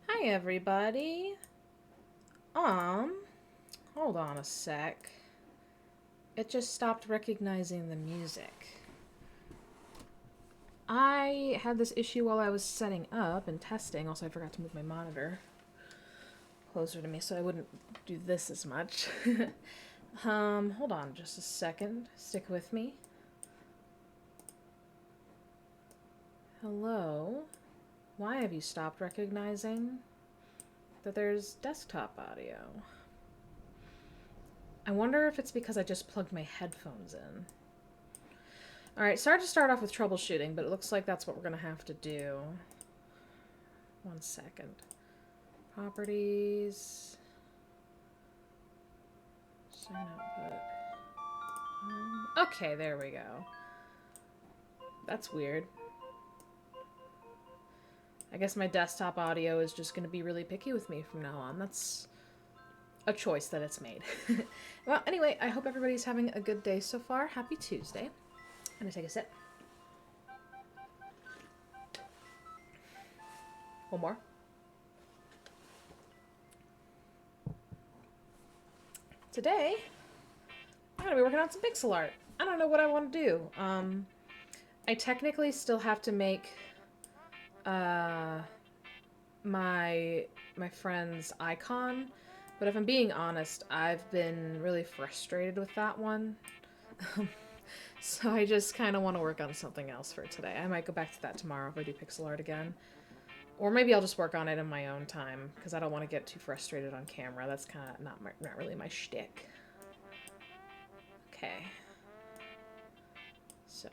Hi everybody. Hold on a sec. It just stopped recognizing the music. I had this issue while I was setting up and testing. Also, I forgot to move my monitor closer to me so I wouldn't do this as much. Hold on just a second. Stick with me. Hello? Why have you stopped recognizing that there's desktop audio? I wonder if it's because I just plugged my headphones in. Alright, sorry to start off with troubleshooting, but it looks like that's what we're going to have to do. 1 second. Properties. Sign output. Okay, there we go. That's weird. I guess my desktop audio is just going to be really picky with me from now on. That's a choice that it's made. Well, anyway, I hope everybody's having a good day so far. Happy Tuesday. I'm going to take a sip. One more. Today, I'm going to be working on some pixel art. I don't know what I want to do. I technically still have to make my friend's icon, but if I'm being honest, I've been really frustrated with that one. So I just kind of want to work on something else for today. I might go back to that tomorrow if I do pixel art again. Or maybe I'll just work on it in my own time, because I don't want to get too frustrated on camera. That's kind of not really my shtick. Okay. So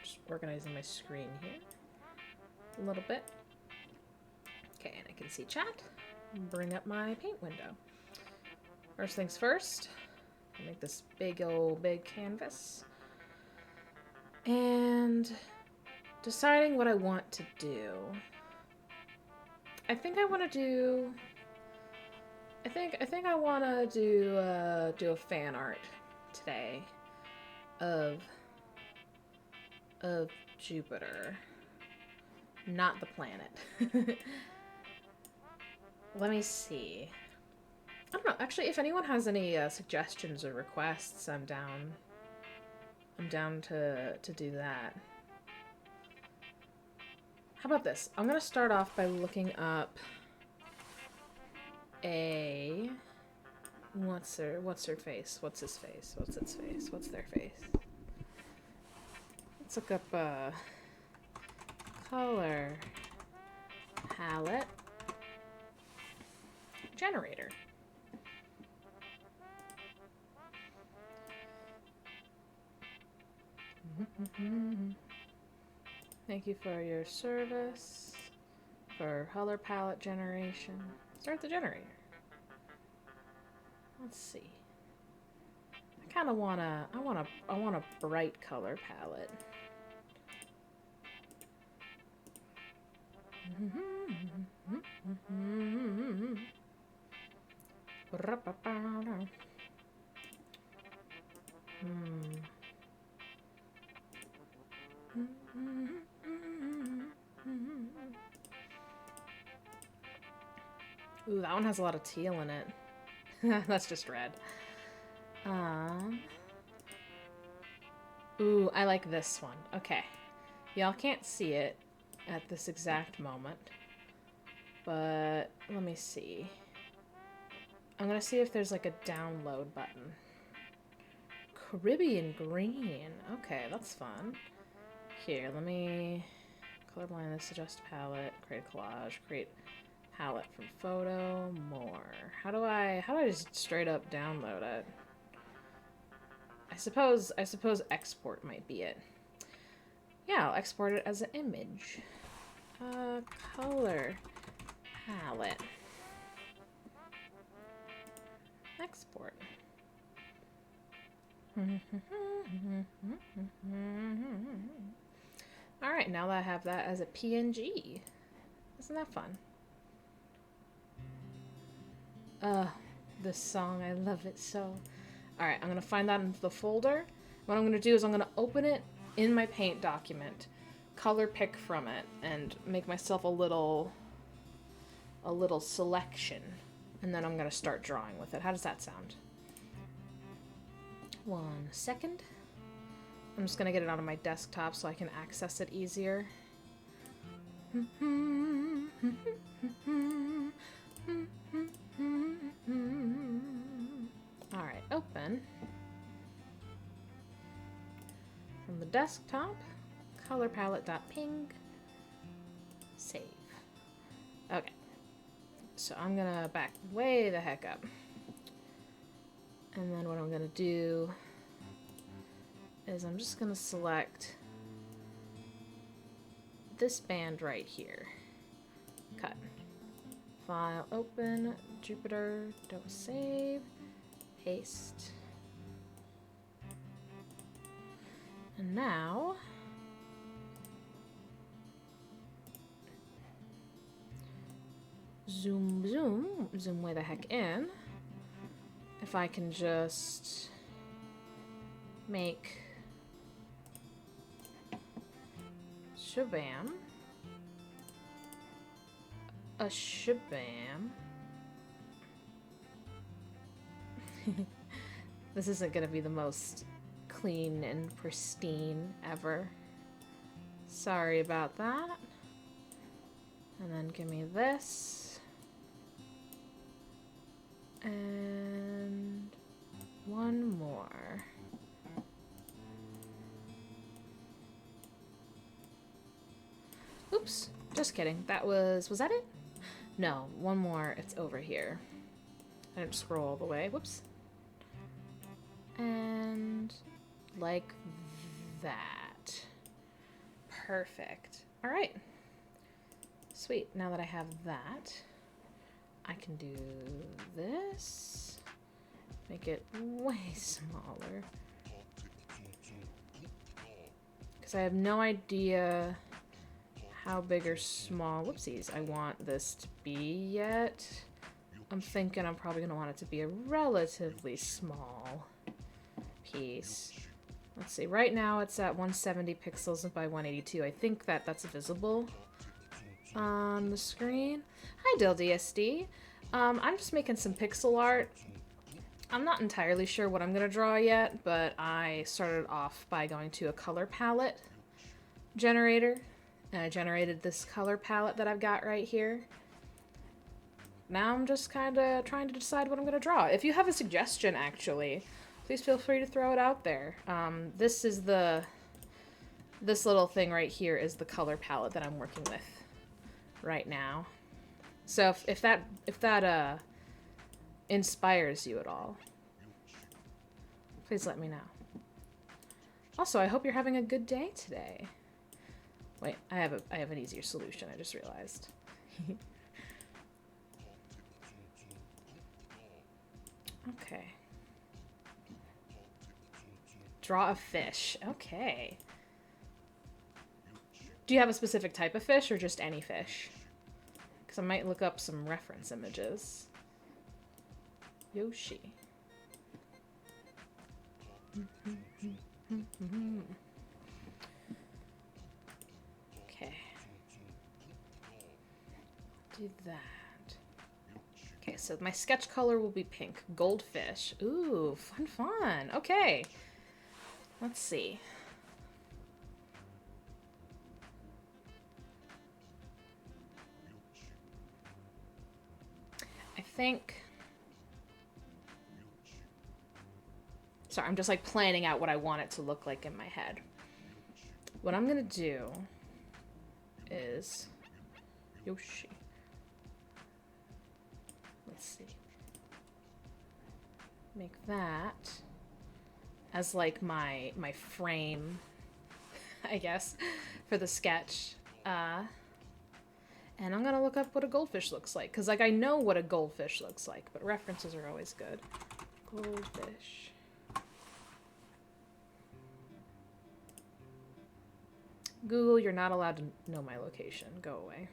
just organizing my screen here a little bit. Okay, and I can see chat. Bring up my paint window. First things first, make this big canvas. And deciding what I want to do. I think I want to do a fan art today of Jupiter, not the planet. Let me see. I don't know. Actually, if anyone has any suggestions or requests, I'm down. I'm down to do that. How about this? I'm gonna start off by looking up a what's her face? What's his face? What's its face? What's their face? Let's look up a color palette generator. Thank you for your service for color palette generation. Start the generator. Let's see. I want a bright color palette. Ooh, that one has a lot of teal in it. That's just red. Ooh, I like this one. Okay. Y'all can't see it at this exact moment. But let me see. I'm gonna see if there's like a download button. Caribbean green. Okay, that's fun. Here, let me colorblind, suggest palette, create a collage, create palette from photo, more. How do I just straight up download it? I suppose export might be it. Yeah, I'll export it as an image. Color palette. Export. Alright, now that I have that as a PNG. Isn't that fun? This song, I love it so. Alright, I'm gonna find that in the folder. What I'm gonna do is I'm gonna open it in my paint document, color pick from it, and make myself a little selection. And then I'm gonna start drawing with it. How does that sound? 1 second. I'm just gonna get it onto my desktop so I can access it easier. Alright, open. From the desktop, colorpalette.ping. Save. Okay. So I'm gonna back way the heck up. And then what I'm gonna do is I'm just gonna select this band right here. Cut. File open, Jupiter, don't save, paste. And now zoom way the heck in. If I can just make shabam, a shabam. This isn't gonna be the most clean and pristine ever. Sorry about that. And then give me this. And one more. Oops. Just kidding. That was that it? No, one more. It's over here. I didn't scroll all the way. Whoops. And like that. Perfect. All right. Sweet. Now that I have that, I can do this. Make it way smaller. Because I have no idea how big or small, whoopsies, I want this to be yet. I'm thinking I'm probably going to want it to be a relatively small piece. Let's see, right now it's at 170 pixels by 182. I think that's visible on the screen. Hi, DillDSD. I'm just making some pixel art. I'm not entirely sure what I'm going to draw yet, but I started off by going to a color palette generator, and I generated this color palette that I've got right here. Now I'm just kind of trying to decide what I'm going to draw. If you have a suggestion, actually, please feel free to throw it out there. This little thing right here is the color palette that I'm working with right now. So if that inspires you at all, please let me know. Also, I hope you're having a good day today. Wait, I have an easier solution, I just realized. Okay. Draw a fish. Okay. Do you have a specific type of fish or just any fish? Because I might look up some reference images. Yoshi. Okay. Do that. Okay, so my sketch color will be pink. Goldfish. Ooh, fun. Okay. Let's see. I think... Sorry, I'm just like planning out what I want it to look like in my head. What I'm gonna do is... Yoshi. Let's see. Make that as like my frame, I guess, for the sketch. And I'm gonna look up what a goldfish looks like, because like I know what a goldfish looks like, but references are always good. Goldfish. Google, you're not allowed to know my location. Go away.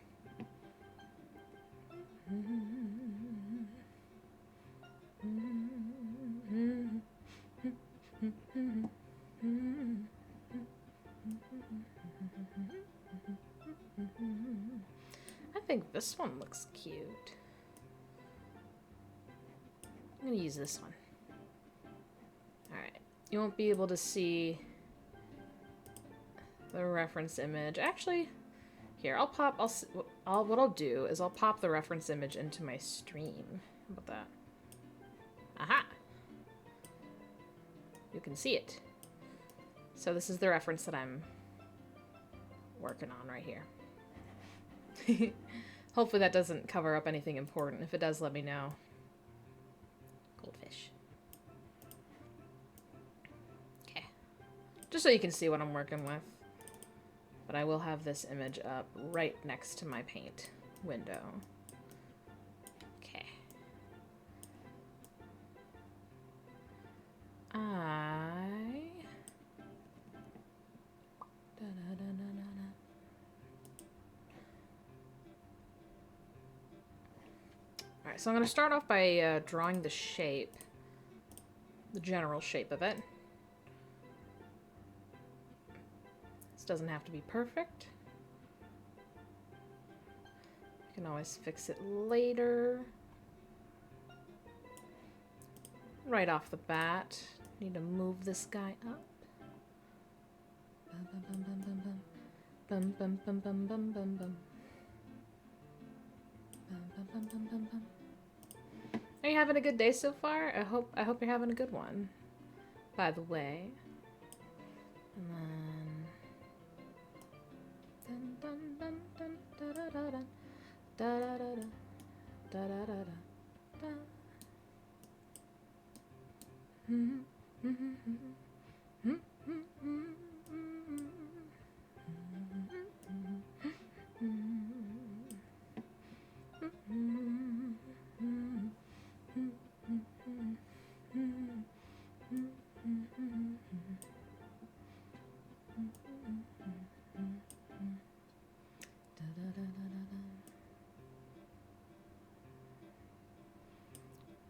I think this one looks cute. I'm gonna use this one. Alright. You won't be able to see the reference image. Actually, here, what I'll do is I'll pop the reference image into my stream. How about that? Aha! You can see it. So this is the reference that I'm working on right here. Hopefully that doesn't cover up anything important. If it does, let me know. Goldfish. Okay. Just so you can see what I'm working with. But I will have this image up right next to my paint window. Okay. Alright, so I'm going to start off by drawing the shape. The general shape of it. This doesn't have to be perfect. You can always fix it later. Right off the bat, need to move this guy up. Bum, bum, bum, bum, bum. Bum, bum, bum, bum, bum, bum, bum. Bum, bum, bum, bum, bum, bum. Are you having a good day so far? I hope you're having a good one. By the way. And then dun, dun, dun, dun, dun, da da da da da da da da.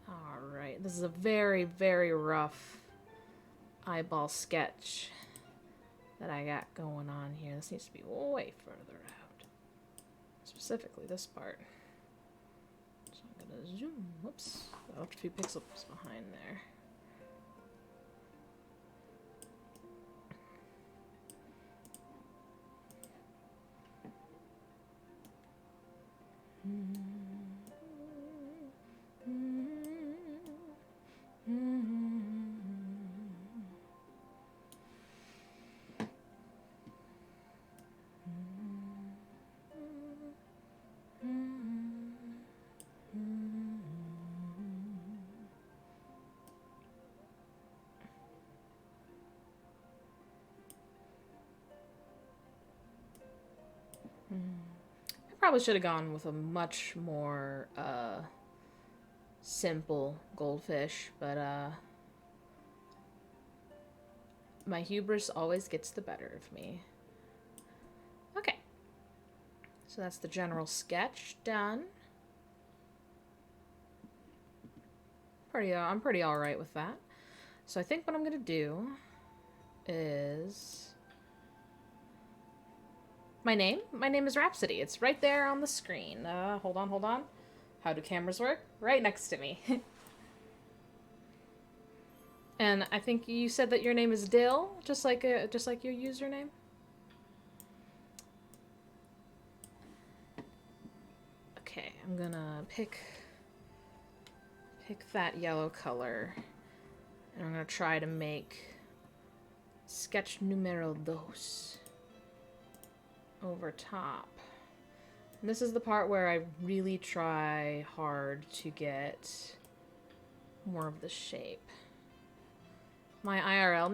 Alright, this is a very, very rough eyeball sketch that I got going on here. This needs to be way further out. Specifically this part. So I'm gonna zoom. Whoops. I left a few pixels behind there. I probably should have gone with a much more simple goldfish, but my hubris always gets the better of me. Okay, so that's the general sketch done. I'm pretty all right with that. So I think what I'm gonna do is my name is Rhapsody. It's right there on the screen. Hold on. How do cameras work? Right next to me. And I think you said that your name is Dill, just like your username. Okay, I'm gonna pick that yellow color, and I'm gonna try to make sketch numero dos over top. And this is the part where I really try hard to get more of the shape. My IRL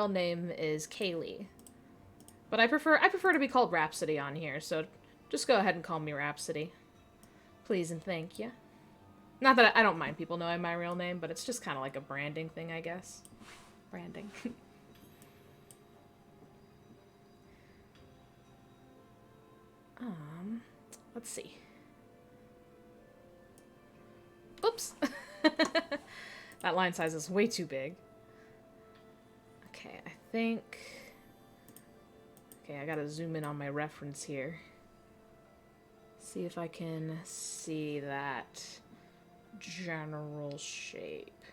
name is Kaylee, but I prefer to be called Rhapsody on here. So just go ahead and call me Rhapsody, please and thank you. Not that I don't mind people knowing my real name, but it's just kind of like a branding thing, I guess. Branding. Let's see. Oops. That line size is way too big. Okay, I think... Okay, I gotta zoom in on my reference here. See if I can see that general shape.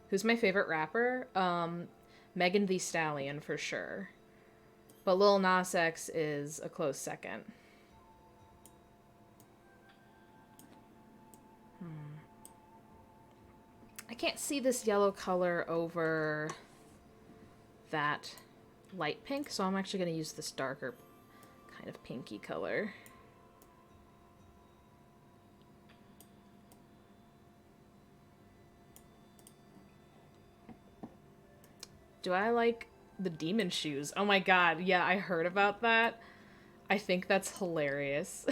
Who's my favorite rapper? Megan Thee Stallion, for sure. But Lil Nas X is a close second. I can't see this yellow color over that light pink, so I'm actually going to use this darker kind of pinky color. Do I like the demon shoes? Oh my god, yeah, I heard about that. I think that's hilarious.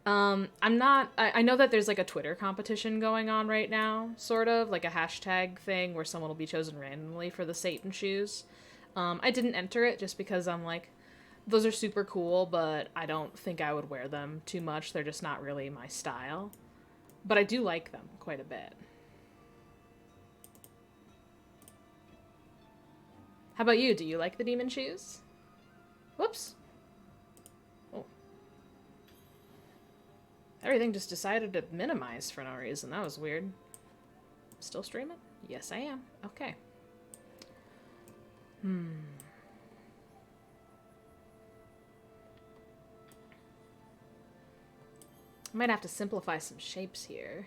I know that there's like a Twitter competition going on right now, sort of, like a hashtag thing where someone will be chosen randomly for the Satan shoes. I didn't enter it just because I'm like, those are super cool, but I don't think I would wear them too much. They're just not really my style. But I do like them quite a bit. How about you? Do you like the demon shoes? Whoops. Oh. Everything just decided to minimize for no reason. That was weird. Still streaming? Yes, I am. Okay. I might have to simplify some shapes here.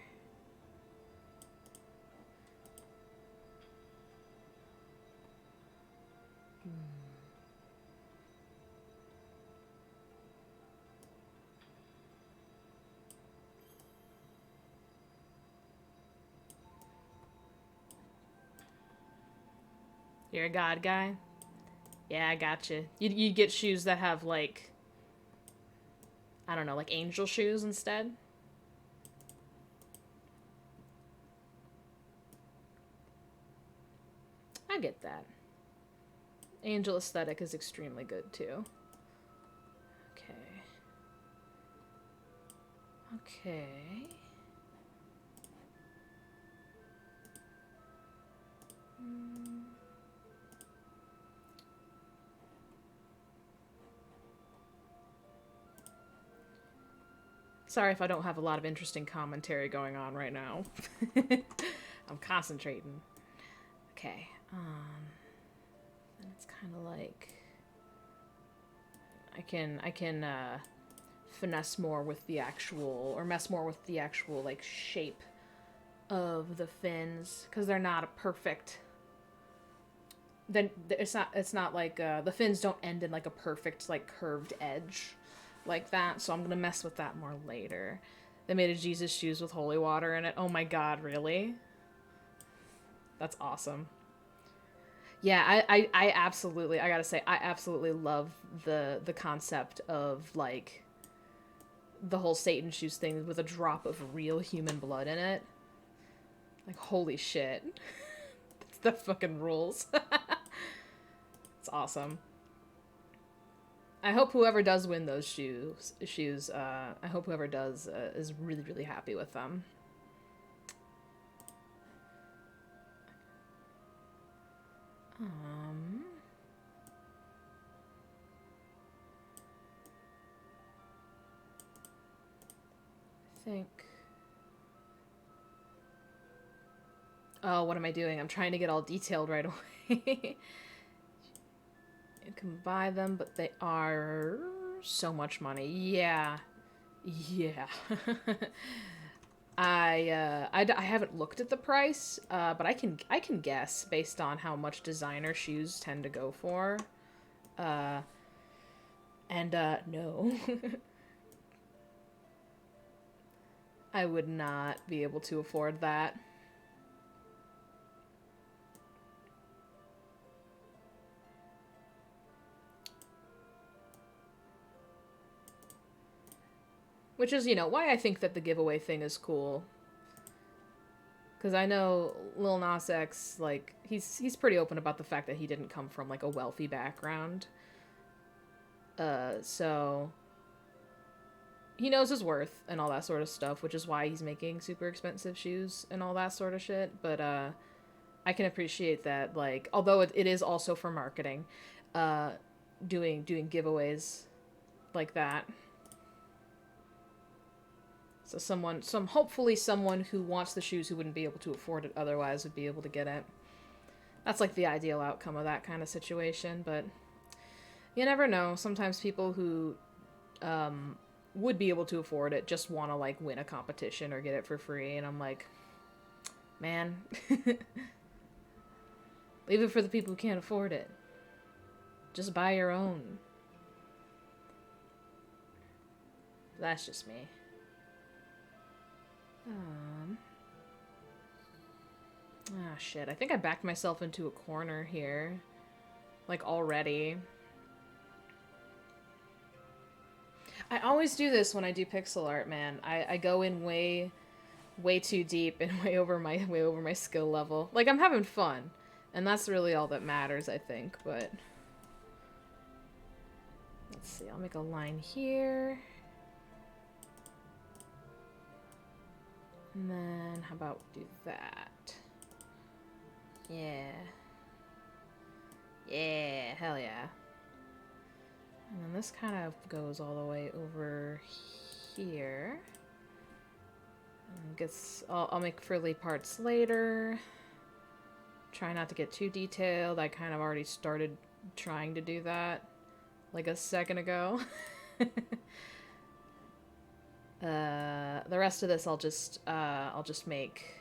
You're a god guy? Yeah, I gotcha. You'd get shoes that have, like, I don't know, like angel shoes instead? I get that. Angel aesthetic is extremely good, too. Okay. Okay. Sorry if I don't have a lot of interesting commentary going on right now. I'm concentrating. Okay. Then it's kind of like I can finesse more with the actual, or mess more with the actual like shape of the fins, because they're not a perfect. Then it's not like the fins don't end in like a perfect like curved edge like that, so I'm gonna mess with that more later. They made a Jesus shoes with holy water in it. Oh my god, really? That's awesome. Yeah, I absolutely, I gotta say, I absolutely love the concept of like the whole Satan shoes thing with a drop of real human blood in it. Like, holy shit. That fucking rules. It's awesome. I hope whoever does win those shoes, I hope whoever does is really, really happy with them. I think. Oh, what am I doing? I'm trying to get all detailed right away. You can buy them, but they are so much money. Yeah. Yeah. I haven't looked at the price, but I can guess based on how much designer shoes tend to go for. Uh, no. I would not be able to afford that. Which is, why I think that the giveaway thing is cool. Because I know Lil Nas X, like, he's pretty open about the fact that he didn't come from, like, a wealthy background. So he knows his worth and all that sort of stuff, which is why he's making super expensive shoes and all that sort of shit. But I can appreciate that, like, although it is also for marketing, uh, doing giveaways like that. So hopefully someone who wants the shoes who wouldn't be able to afford it otherwise would be able to get it. That's like the ideal outcome of that kind of situation, but you never know. Sometimes people who would be able to afford it just want to like win a competition or get it for free, and I'm like, man, leave it for the people who can't afford it. Just buy your own. That's just me. Ah, shit. I think I backed myself into a corner here. Like, already. I always do this when I do pixel art, man. I go in way too deep and way over my skill level. Like, I'm having fun. And that's really all that matters, I think, but let's see. I'll make a line here. And then how about do that? Yeah. Yeah, hell yeah. And then this kind of goes all the way over here. And I'll make frilly parts later. Try not to get too detailed. I kind of already started trying to do that like a second ago. The rest of this I'll just make.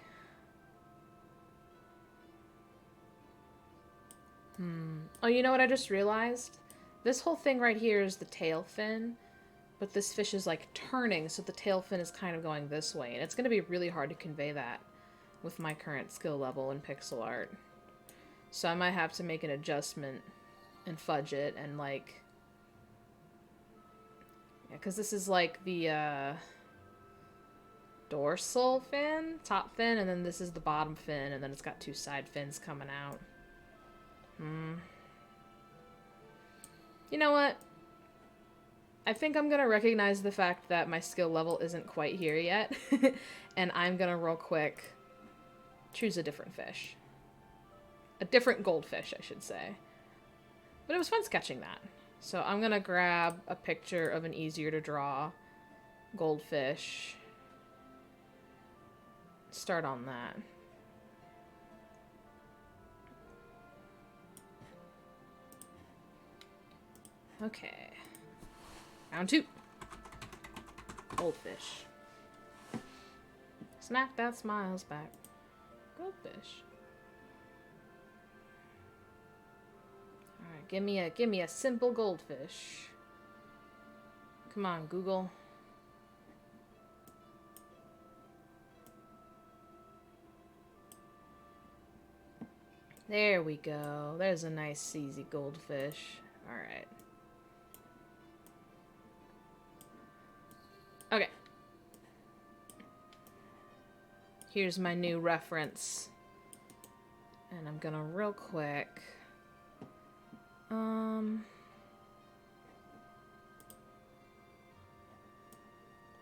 Oh, you know what I just realized? This whole thing right here is the tail fin, but this fish is like turning, so the tail fin is kind of going this way, and it's going to be really hard to convey that with my current skill level in pixel art. So I might have to make an adjustment and fudge it and like... Yeah, because this is like the dorsal fin, top fin, and then this is the bottom fin, and then it's got two side fins coming out. You know what? I think I'm gonna recognize the fact that my skill level isn't quite here yet, and I'm gonna real quick choose a different fish. A different goldfish, I should say. But it was fun sketching that. So I'm gonna grab a picture of an easier to draw goldfish. Start on that. Okay. Round 2. Goldfish. Smack that smiles back. Goldfish. Alright, give me a simple goldfish. Come on, Google. There we go. There's a nice easy goldfish. Alright. Okay. Here's my new reference. And I'm gonna real quick...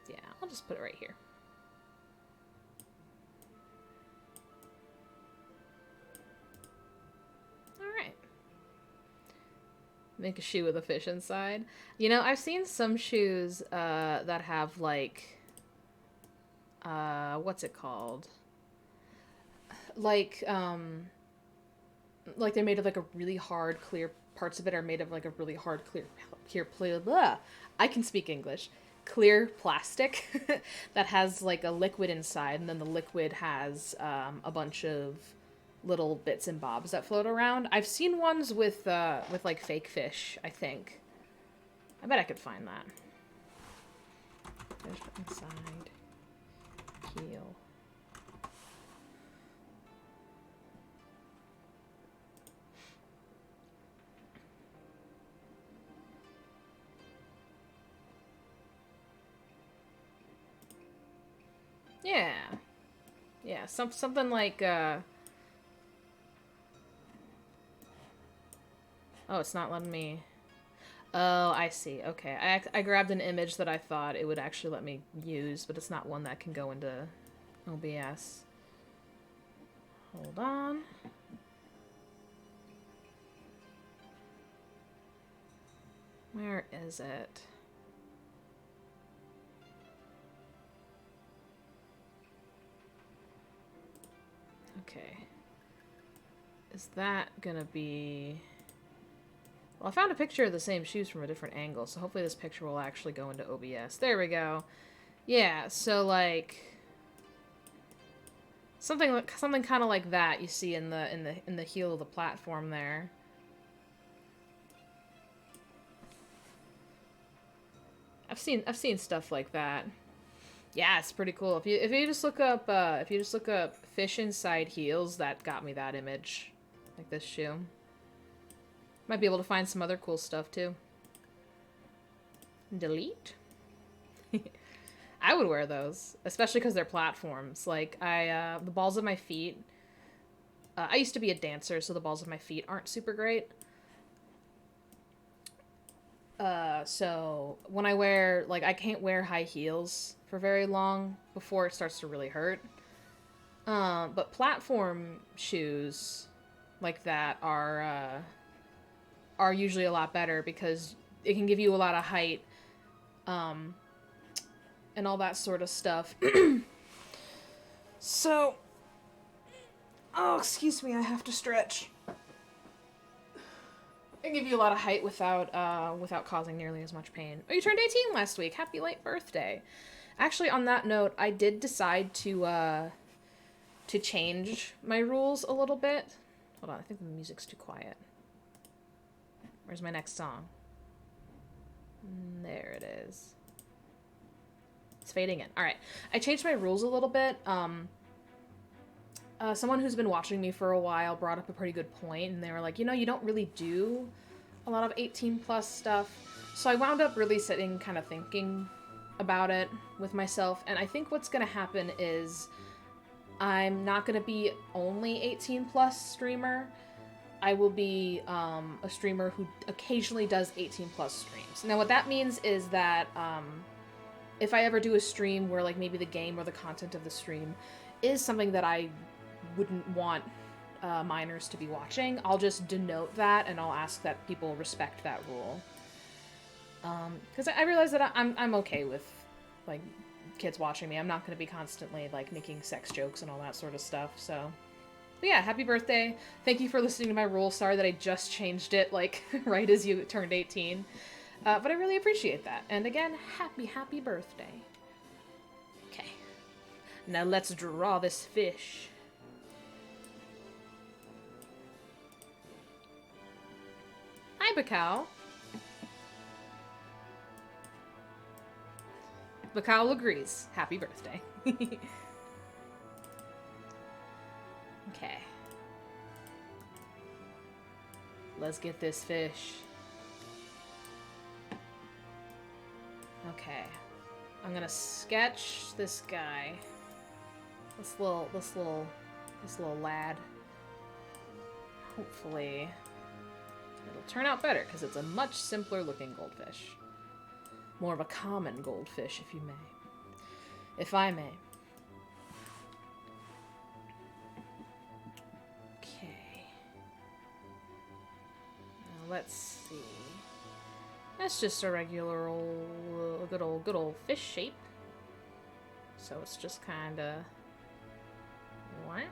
Yeah, I'll just put it right here. Alright. Make a shoe with a fish inside. You know, I've seen some shoes that have like... what's it called? Like they're made of like a really hard, clear... Parts of it are made of like a really hard, clear blah. I can speak English. Clear plastic that has like a liquid inside, and then the liquid has a bunch of little bits and bobs that float around. I've seen ones with like fake fish, I think. I bet I could find that. Fish inside heel. Yeah. Yeah, something like, Oh, it's not letting me... Oh, I see. Okay. I grabbed an image that I thought it would actually let me use, but it's not one that can go into OBS. Hold on. Where is it? Okay. Is that gonna be... Well, I found a picture of the same shoes from a different angle, so hopefully this picture will actually go into OBS. There we go. Yeah, so like... Something kind of like that you see in the heel of the platform there. I've seen stuff like that. Yeah, it's pretty cool. If you just look up fish inside heels, that got me that image. Like this shoe. Might be able to find some other cool stuff too. Delete? I would wear those, especially because they're platforms. Like the balls of my feet. I used to be a dancer, so the balls of my feet aren't super great. So when I wear, like, I can't wear high heels for very long before it starts to really hurt. But platform shoes like that are usually a lot better because it can give you a lot of height, and all that sort of stuff. So, oh, excuse me, I have to stretch. It give you a lot of height without causing nearly as much pain. Oh, you turned 18 last week. Happy late birthday. Actually, on that note, I did decide to change my rules a little bit. Hold on, I think the music's too quiet. Where's my next song? There it is. It's fading in. Alright. I changed my rules a little bit. someone who's been watching me for a while brought up a pretty good point, and they were like, you know, you don't really do a lot of 18 plus stuff. So I wound up really sitting kind of thinking about it with myself, and I think what's going to happen is I'm not going to be only 18 plus streamer. I will be a streamer who occasionally does 18 plus streams. Now what that means is that if I ever do a stream where like maybe the game or the content of the stream is something that I wouldn't want minors to be watching, I'll just denote that and I'll ask that people respect that rule. Because I realize that I'm okay with like kids watching me. I'm not going to be constantly like making sex jokes and all that sort of stuff. So, but yeah, happy birthday! Thank you for listening to my rule. Sorry that I just changed it like right as you turned 18, but I really appreciate that. And again, happy birthday. Okay, now let's draw this fish. Hi, Bacau. Bacau agrees. Happy birthday. Okay. Let's get this fish. Okay. I'm gonna sketch this guy. This little lad. Hopefully it'll turn out better, because it's a much simpler looking goldfish. More of a common goldfish, if you may. If I may. Okay. Now let's see. That's just a regular old, good old fish shape. So it's just kind of, well,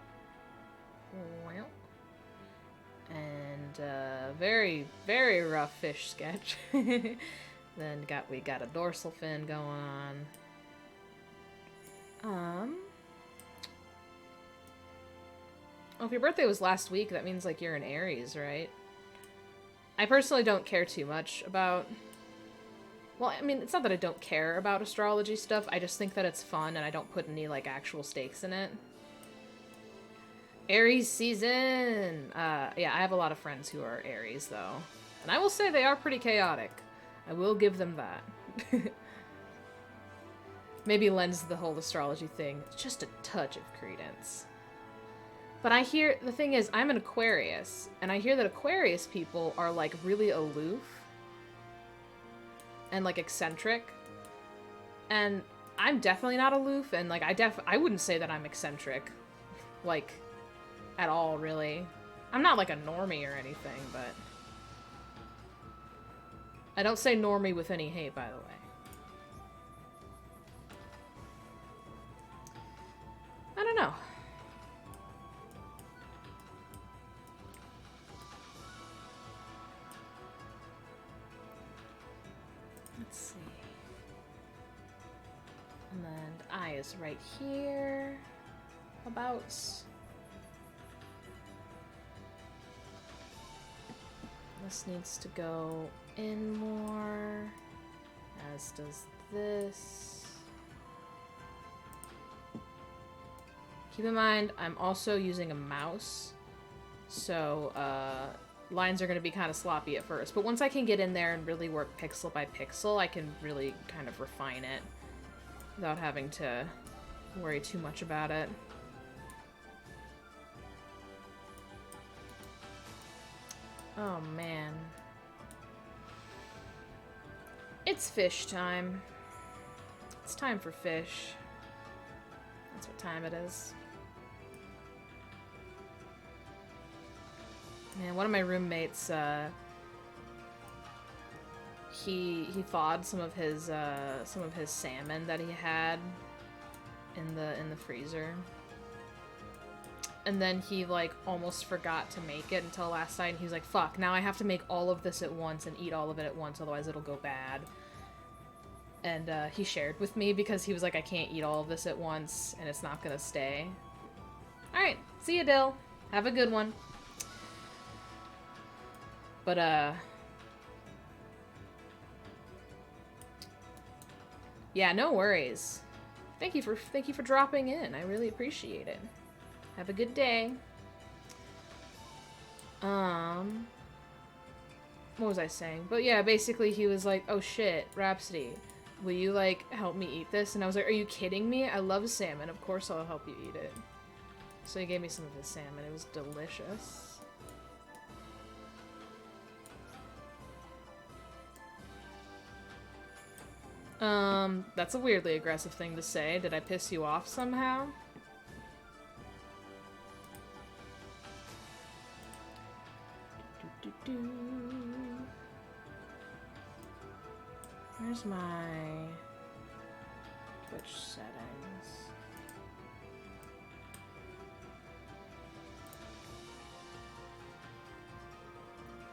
and very, very rough fish sketch. Then we got a dorsal fin going on. Oh, if your birthday was last week, that means like you're an Aries, right? I personally don't care too much about... Well, I mean, it's not that I don't care about astrology stuff, I just think that it's fun and I don't put any like actual stakes in it. Aries season! Yeah, I have a lot of friends who are Aries, though. And I will say they are pretty chaotic. I will give them that. Maybe lends the whole astrology thing just a touch of credence. But I hear, the thing is, I'm an Aquarius, and I hear that Aquarius people are, like, really aloof. And, like, eccentric. And I'm definitely not aloof, and, like, I wouldn't say that I'm eccentric. Like, at all, really. I'm not, like, a normie or anything, but... I don't say normie with any hate, by the way. I don't know. Let's see. And then eye is right here. About. This needs to go in more, as does this. Keep in mind, I'm also using a mouse, so lines are going to be kind of sloppy at first, but once I can get in there and really work pixel by pixel, I can really kind of refine it without having to worry too much about it. Oh man. It's fish time. It's time for fish. That's what time it is. Man, one of my roommates, he thawed some of his salmon that he had in the freezer. And then he, like, almost forgot to make it until last night, and he was like, fuck, now I have to make all of this at once and eat all of it at once, otherwise it'll go bad. And, he shared with me because he was like, I can't eat all of this at once, and it's not gonna stay. Alright, see ya, Dill. Have a good one. But, yeah, no worries. Thank you for dropping in. I really appreciate it. Have a good day. What was I saying? But yeah, basically he was like, oh shit, Rhapsody, will you, like, help me eat this? And I was like, are you kidding me? I love salmon. Of course I'll help you eat it. So he gave me some of his salmon. It was delicious. That's a weirdly aggressive thing to say. Did I piss you off somehow? Where's my Twitch settings?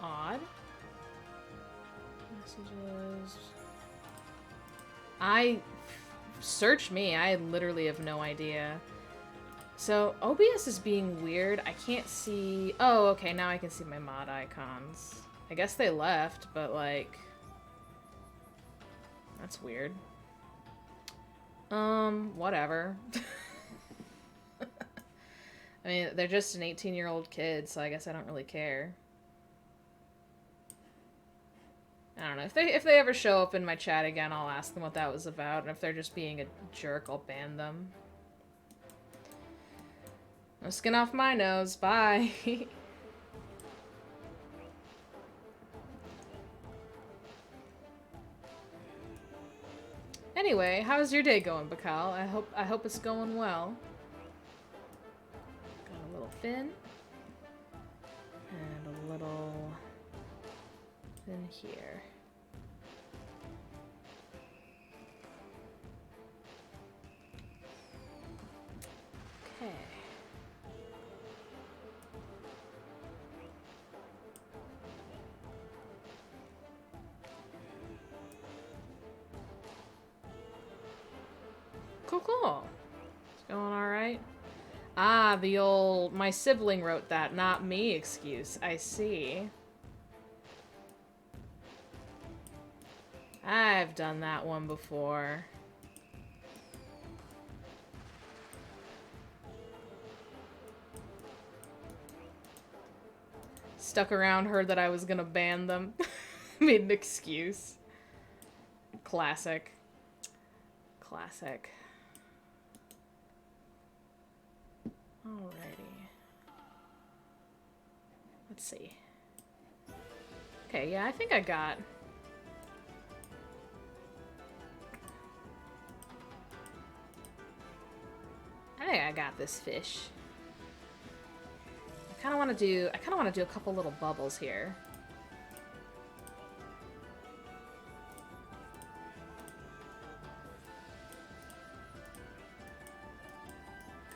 Odd. Messages. Search me. I literally have no idea. So, OBS is being weird. I can't see... Oh, okay, now I can see my mod icons. I guess they left, but, like... That's weird. Whatever. I mean, they're just an 18-year-old kid, so I guess I don't really care. I don't know. If they ever show up in my chat again, I'll ask them what that was about, and if they're just being a jerk, I'll ban them. No skin off my nose. Bye. Anyway, how's your day going, Bakal? I hope it's going well. Got a little fin. And a little fin here. Okay. Cool. It's going alright. Ah, the old, my sibling wrote that, not me excuse. I see. I've done that one before. Stuck around, heard that I was gonna ban them. Made an excuse. Classic. Classic. Alrighty. Let's see. Okay, yeah, I think I got... I got this fish. I kinda wanna do a couple little bubbles here.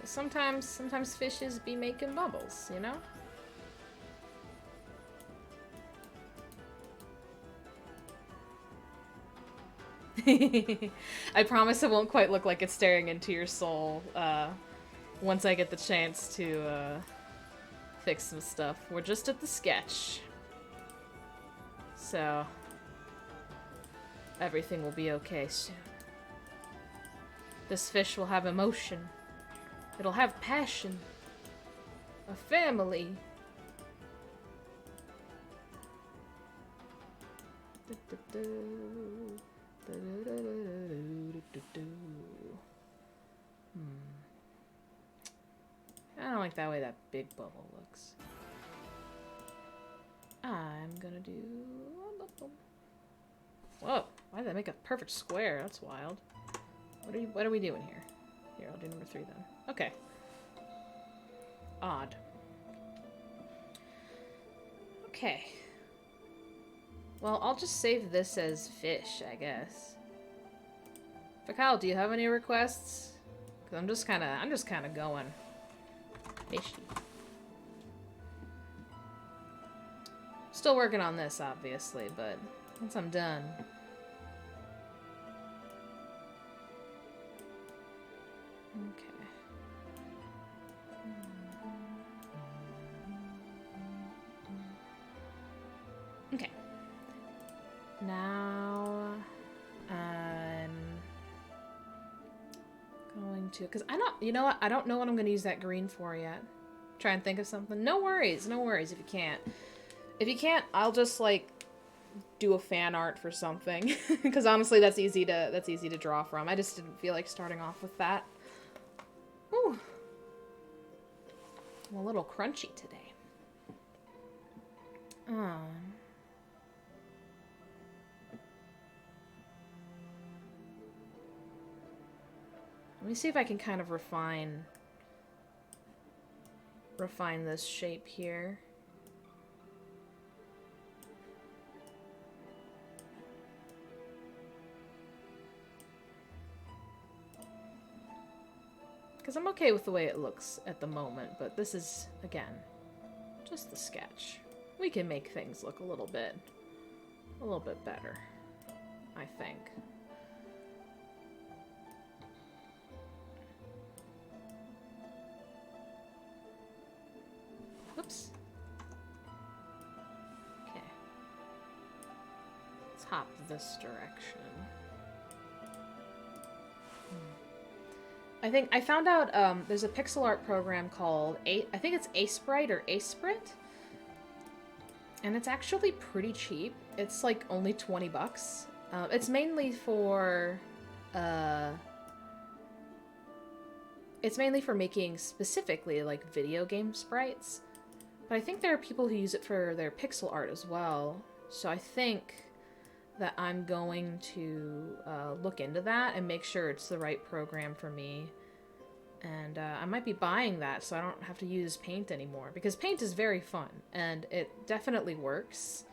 Sometimes fishes be making bubbles, you know? I promise it won't quite look like it's staring into your soul, once I get the chance to, fix some stuff. We're just at the sketch. So, everything will be okay soon. This fish will have emotion. It'll have passion. A family. I don't like that way that big bubble looks. I'm gonna do... Whoa, why did that make a perfect square? That's wild. What are we doing here? Here, I'll do number 3 then. Okay. Odd. Okay. Well, I'll just save this as fish, I guess. But Kyle, do you have any requests? Cause I'm just kinda going fishy. Still working on this, obviously, but once I'm done. Okay. Okay. Now I'm going going to... Because I don't... You know what? I don't know what I'm going to use that green for yet. Try and think of something. No worries. No worries if you can't. If you can't, I'll just, like, do a fan art for something. Because honestly, that's easy to draw from. I just didn't feel like starting off with that. Ooh. I'm a little crunchy today. Let me see if I can kind of refine this shape here. Because I'm okay with the way it looks at the moment, but this is, again, just the sketch. We can make things look a little bit better, I think. Whoops. Okay. Let's hop this direction. I think I found out there's a pixel art program called I think it's Aseprite or Asprint. And it's actually pretty cheap. It's like only 20 bucks. It's mainly for making specifically like video game sprites. But I think there are people who use it for their pixel art as well. So I think that I'm going to look into that and make sure it's the right program for me. And I might be buying that so I don't have to use Paint anymore. Because Paint is very fun, and it definitely works.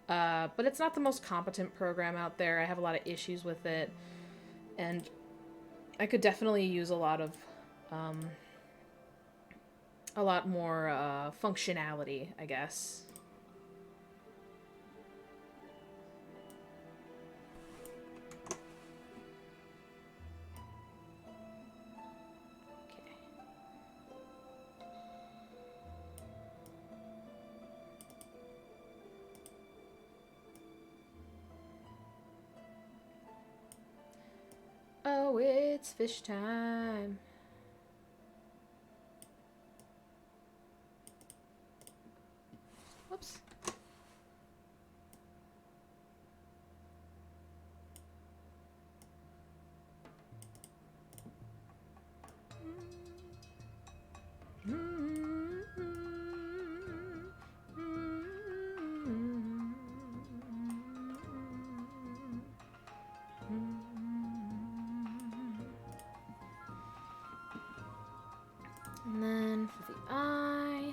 But it's not the most competent program out there. I have a lot of issues with it. And I could definitely use a lot more functionality, I guess. Oh, it's fish time. Whoops. And then for the eye.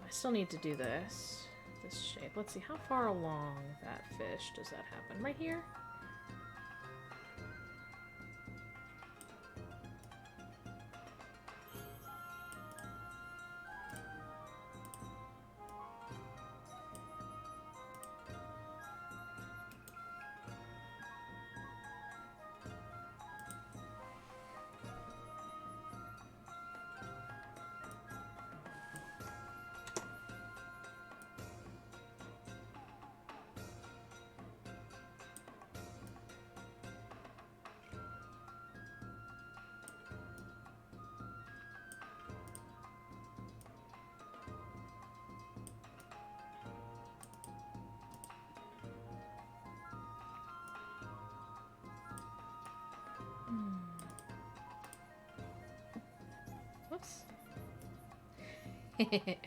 I still need to do this shape. Let's see, how far along that fish does that happen? Right here? Whoops. Okay.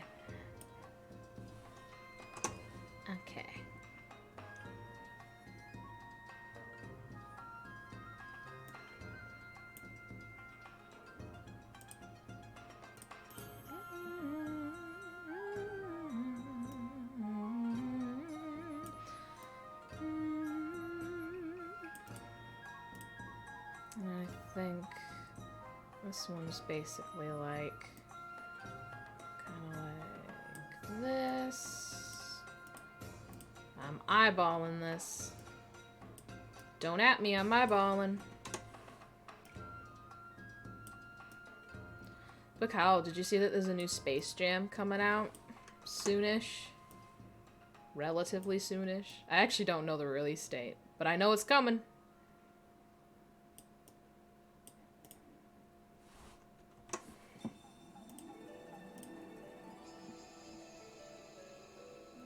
I think this one's basically like, kind of like this. I'm eyeballing this. Don't at me, I'm eyeballing. But Kyle, did you see that there's a new Space Jam coming out soonish? relatively soonish. I actually don't know the release date, but I know it's coming.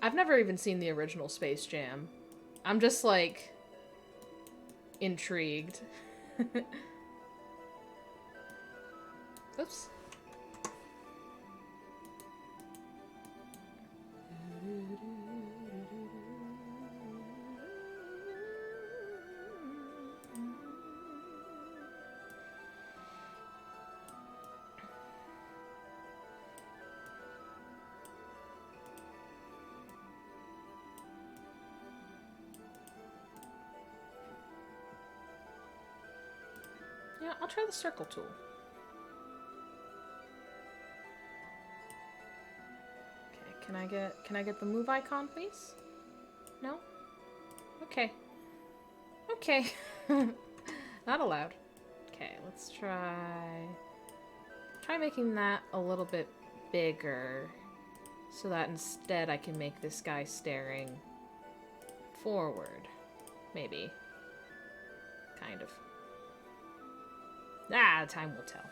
I've never even seen the original Space Jam. I'm just, like, intrigued. Oops. Yeah, I'll try the circle tool. Okay, can I get the move icon, please? No? Okay. Okay. Not allowed. Okay, let's try making that a little bit bigger so that instead I can make this guy staring forward. Maybe. Kind of. Ah, time will tell.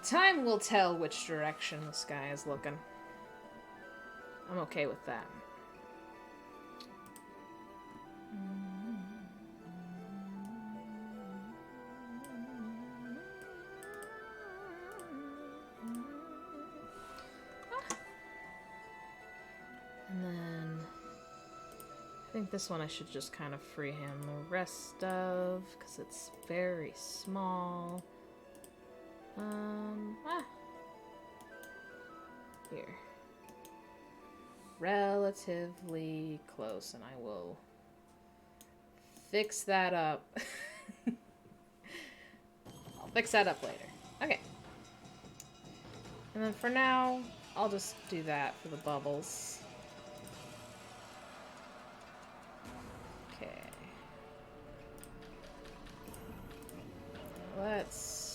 Time will tell which direction this guy is looking. I'm okay with that. And then I think this one I should just kind of freehand the rest of, because it's very small. Here. Relatively close, and I will fix that up. I'll fix that up later. Okay. And then for now, I'll just do that for the bubbles. Okay. Let's...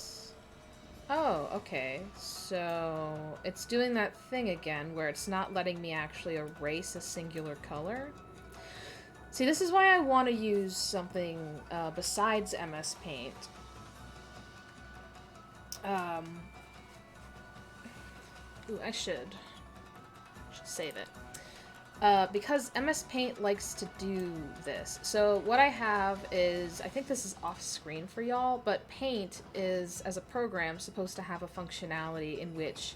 Oh, okay. So it's doing that thing again where it's not letting me actually erase a singular color. See, this is why I want to use something besides MS Paint. Ooh, I should save it. Because MS Paint likes to do this. So what I have is, I think this is off screen for y'all, but Paint is, as a program, supposed to have a functionality in which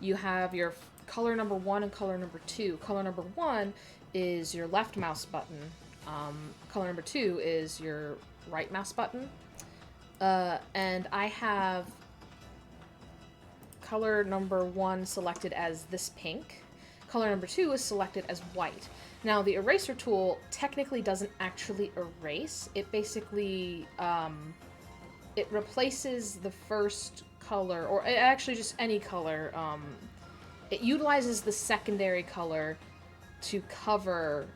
you have your color number 1 and color number 2. Color number 1 is your left mouse button. Color number 2 is your right mouse button. And I have color number 1 selected as this pink. Color number 2 is selected as white. Now, the eraser tool technically doesn't actually erase. It basically, it replaces the first color, or actually just any color. It utilizes the secondary color to cover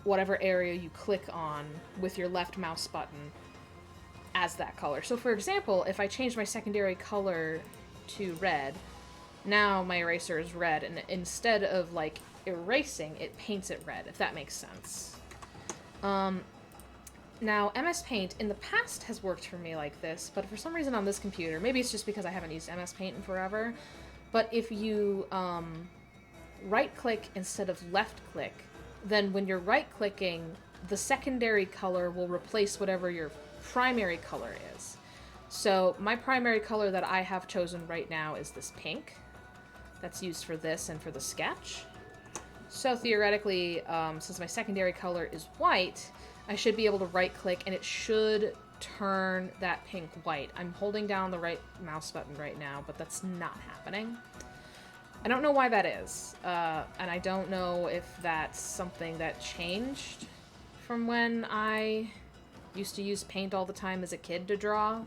whatever area you click on with your left mouse button as that color. So, for example, if I change my secondary color to red, now my eraser is red, and instead of, like, erasing, it paints it red, if that makes sense. Now, MS Paint in the past has worked for me like this, but for some reason on this computer, maybe it's just because I haven't used MS Paint in forever, but if you right-click instead of left-click, then when you're right-clicking, the secondary color will replace whatever your primary color is. So my primary color that I have chosen right now is this pink. That's used for this and for the sketch. So theoretically, since my secondary color is white, I should be able to right-click and it should turn that pink white. I'm holding down the right mouse button right now, but that's not happening. I don't know why that is, and I don't know if that's something that changed from when I used to use Paint all the time as a kid to draw,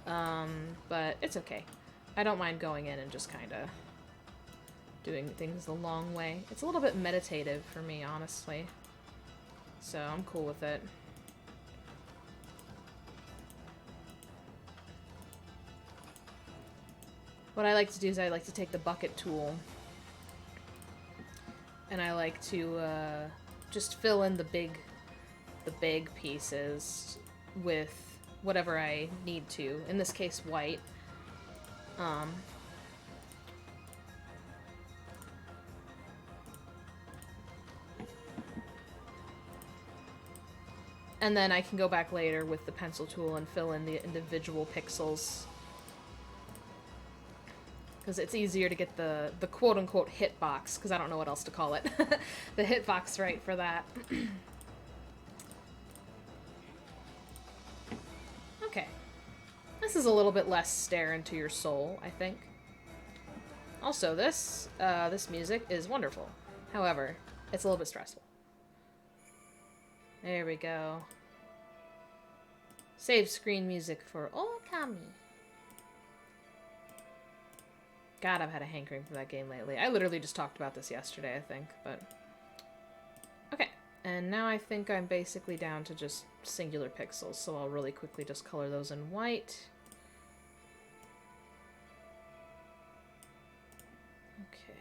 but it's okay. I don't mind going in and just kind of doing things the long way. It's a little bit meditative for me, honestly, so I'm cool with it. What I like to do is I like to take the bucket tool and I like to just fill in the big pieces with whatever I need to. In this case, white. And then I can go back later with the pencil tool and fill in the individual pixels. Because it's easier to get the quote-unquote hitbox, because I don't know what else to call it. The hitbox right for that. Okay. This is a little bit less stare into your soul, I think. Also, this music is wonderful. However, it's a little bit stressful. There we go. Save screen music for Okami. God, I've had a hankering for that game lately. I literally just talked about this yesterday, I think, but... Okay, and now I think I'm basically down to just singular pixels, so I'll really quickly just color those in white. Okay.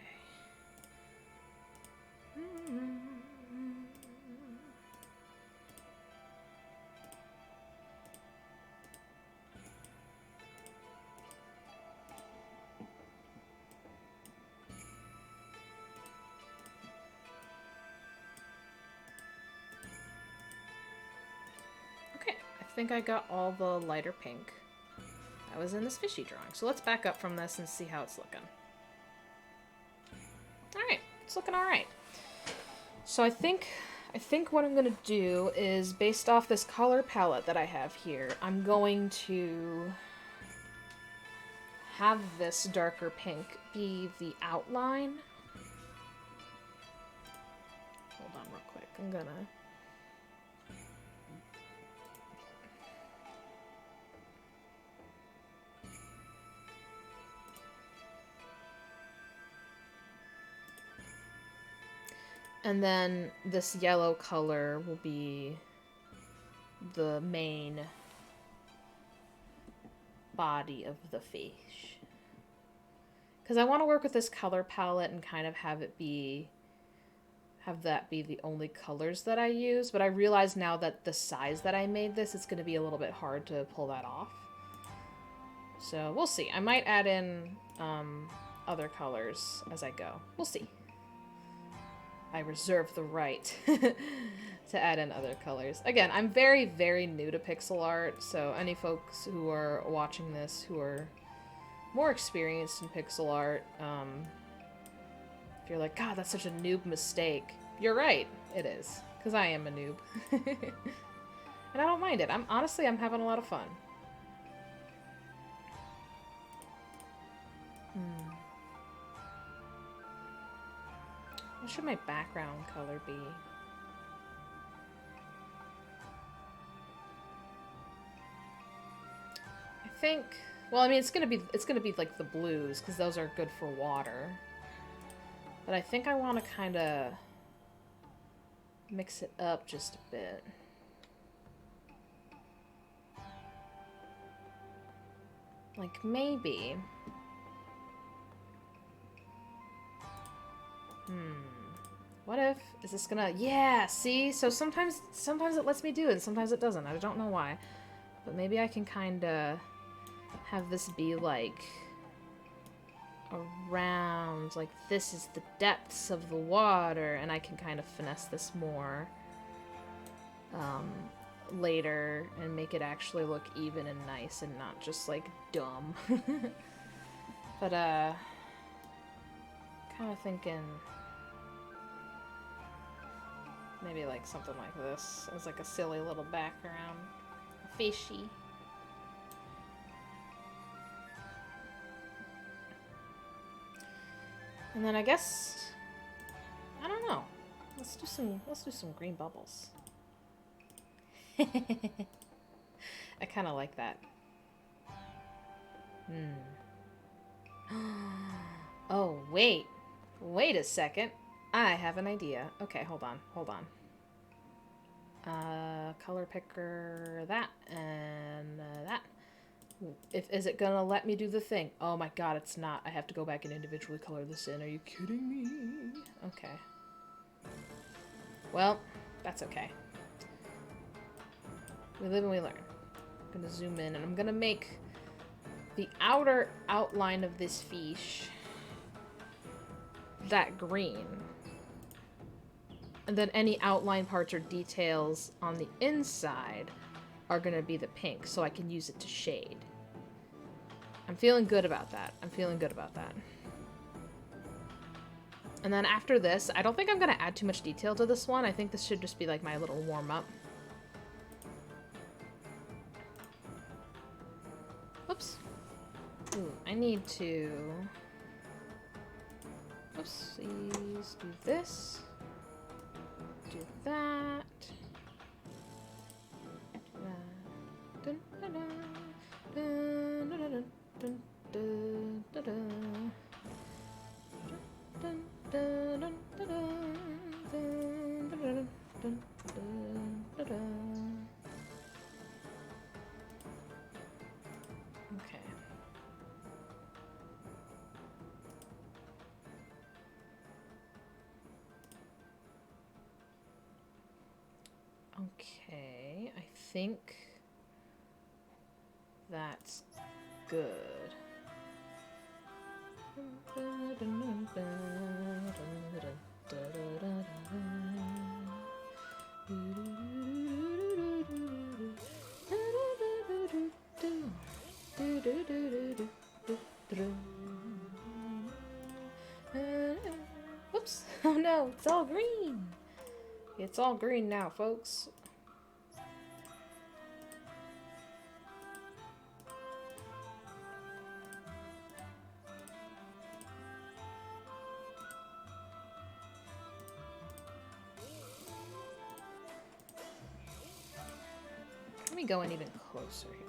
I think I got all the lighter pink that was in this fishy drawing. So let's back up from this and see how it's looking. Alright, it's looking alright. So I think what I'm going to do is, based off this color palette that I have here, I'm going to have this darker pink be the outline. Hold on real quick. I'm gonna... And then this yellow color will be the main body of the fish. Because I want to work with this color palette and kind of have that be the only colors that I use. But I realize now that the size that I made this, it's going to be a little bit hard to pull that off. So we'll see. I might add in other colors as I go. We'll see. I reserve the right to add in other colors. Again, I'm very, very new to pixel art, so any folks who are watching this who are more experienced in pixel art, if you're like, God, that's such a noob mistake, you're right, it is, because I am a noob. And I don't mind it. I'm having a lot of fun. What should my background color be? I think, well, I mean, it's gonna be like the blues, because those are good for water. But I think I want to kind of mix it up just a bit. Like, maybe... What if... Is this gonna... Yeah, see? So sometimes it lets me do it, and sometimes it doesn't. I don't know why. But maybe I can kind of have this be, like, around... Like, this is the depths of the water, and I can kind of finesse this more later and make it actually look even and nice and not just, like, dumb. But, kind of thinking... Maybe like something like this as like a silly little background. Fishy. And then I guess, I don't know. Let's do some green bubbles. I kind of like that. Oh, wait. Wait a second. I have an idea. Okay, hold on. Color picker, that, and that. Is it gonna let me do the thing? Oh my god, it's not. I have to go back and individually color this in. Are you kidding me? Okay. Well, that's okay. We live and we learn. I'm gonna zoom in and I'm gonna make the outer outline of this fish that green. And then any outline parts or details on the inside are gonna be the pink, so I can use it to shade. I'm feeling good about that. I'm feeling good about that. And then after this, I don't think I'm gonna add too much detail to this one. I think this should just be like my little warm-up. Oops. Ooh, I need to... Oopsies. Do this. Do that. Do that. Dun, dun, dun. Dun, dun, dun, dun, dun, dun, dun. Dun, dun, dun, dun, dun, dun, dun, dun, dun, dun. Okay. Okay, I think that's good. Whoops! Oh no, it's all green! It's all green now, folks. Let me go in even closer here.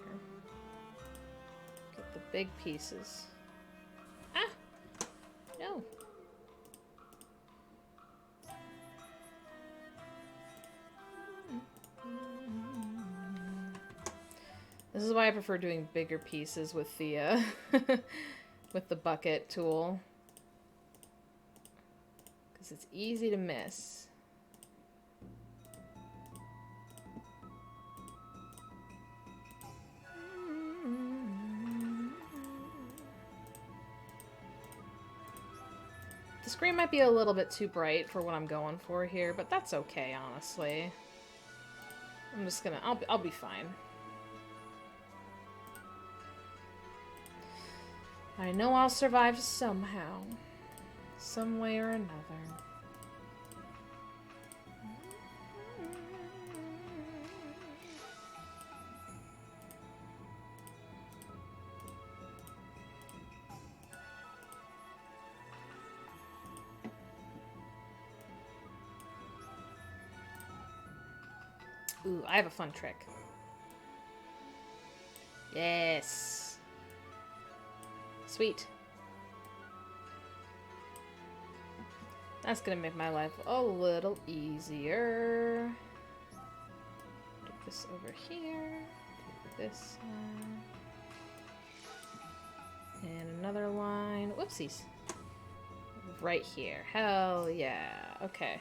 Get the big pieces. Ah! No. This is why I prefer doing bigger pieces with the with the bucket tool. Because it's easy to miss. The screen might be a little bit too bright for what I'm going for here, but that's okay, honestly. I'm just gonna, I'll be fine. I know I'll survive somehow. Some way or another. Ooh, I have a fun trick. Yes. Sweet. That's gonna make my life a little easier. Put this over here. Do this line. And another line. Whoopsies. Right here. Hell yeah. Okay.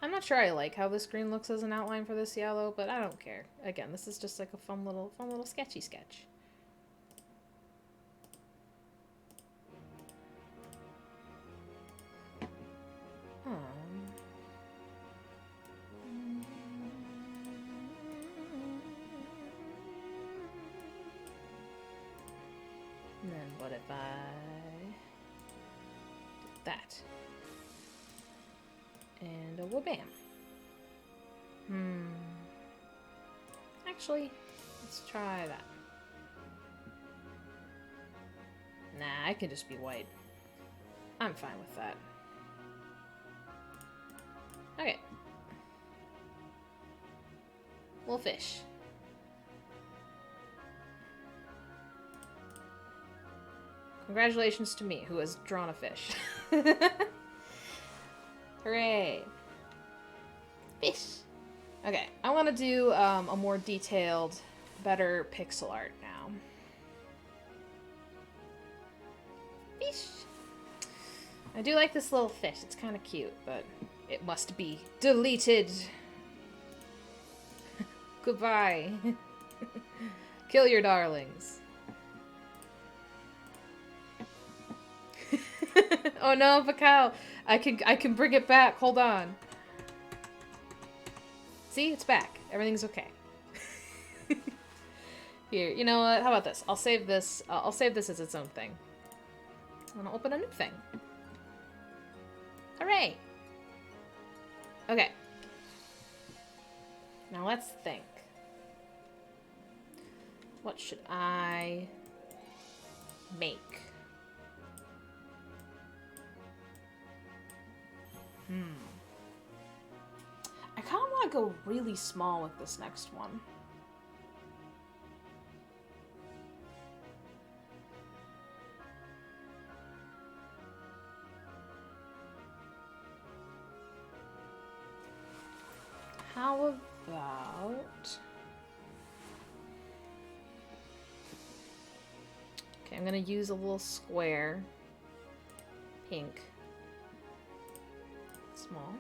I'm not sure I like how this green looks as an outline for this yellow, but I don't care. Again, this is just like a fun little sketchy sketch. And then what if I did that? And a whabam. Actually, let's try that. Nah, I can just be white. I'm fine with that. Okay. Little fish. Congratulations to me, who has drawn a fish. Hooray! Fish! Okay, I want to do a more detailed, better pixel art now. Fish! I do like this little fish. It's kind of cute, but it must be deleted. Goodbye. Kill your darlings. Oh no, Vakal. I can bring it back. Hold on. See, it's back. Everything's okay. Here, you know what? How about this? I'll save this. I'll save this as its own thing. I'm gonna open a new thing. Hooray! Okay. Now let's think. What should I make? I kind of want to go really small with this next one. How about... Okay, I'm gonna use a little square. Pink. Small.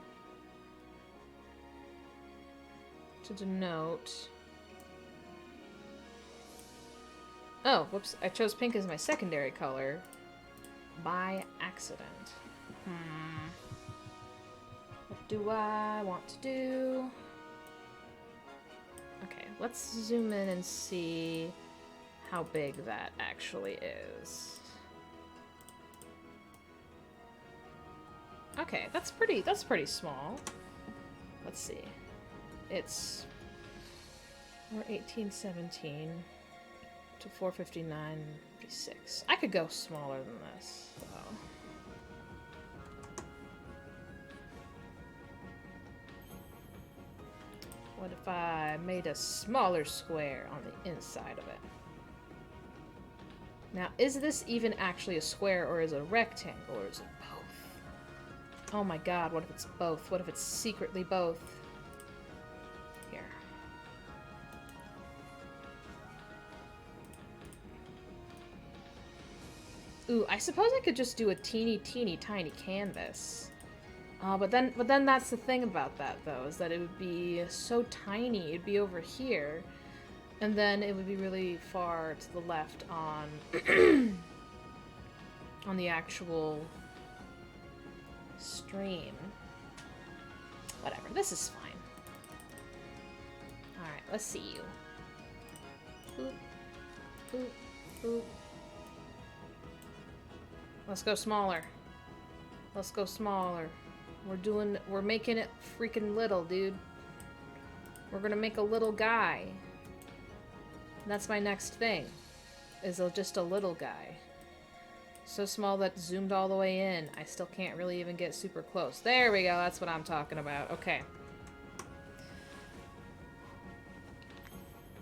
To denote... Oh, whoops. I chose pink as my secondary color. By accident. What do I want to do? Okay, let's zoom in and see how big that actually is. Okay, that's pretty small. Let's see. It's 1817 to 459.56. I could go smaller than this, though. What if I made a smaller square on the inside of it? Now, is this even actually a square, or is it a rectangle, or is it both? Oh my god, what if it's both? What if it's secretly both? Here. Ooh, I suppose I could just do a teeny tiny canvas. But then that's the thing about that, though, is that it would be so tiny. It'd be over here, and then it would be really far to the left on on the actual stream. Whatever, this is fine. All right, let's see you. Boop, boop, boop. Let's go smaller. Let's go smaller. We're making it freaking little, dude. We're gonna make a little guy. That's my next thing, is just a little guy. So small that zoomed all the way in. I still can't really even get super close. There we go, that's what I'm talking about. Okay.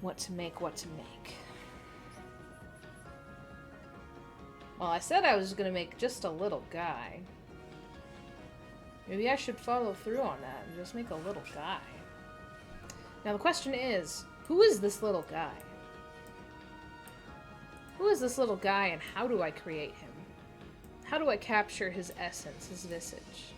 What to make. Well, I said I was gonna make just a little guy. Maybe I should follow through on that and just make a little guy. Now the question is, who is this little guy? Who is this little guy, and how do I create him? How do I capture his essence, his visage?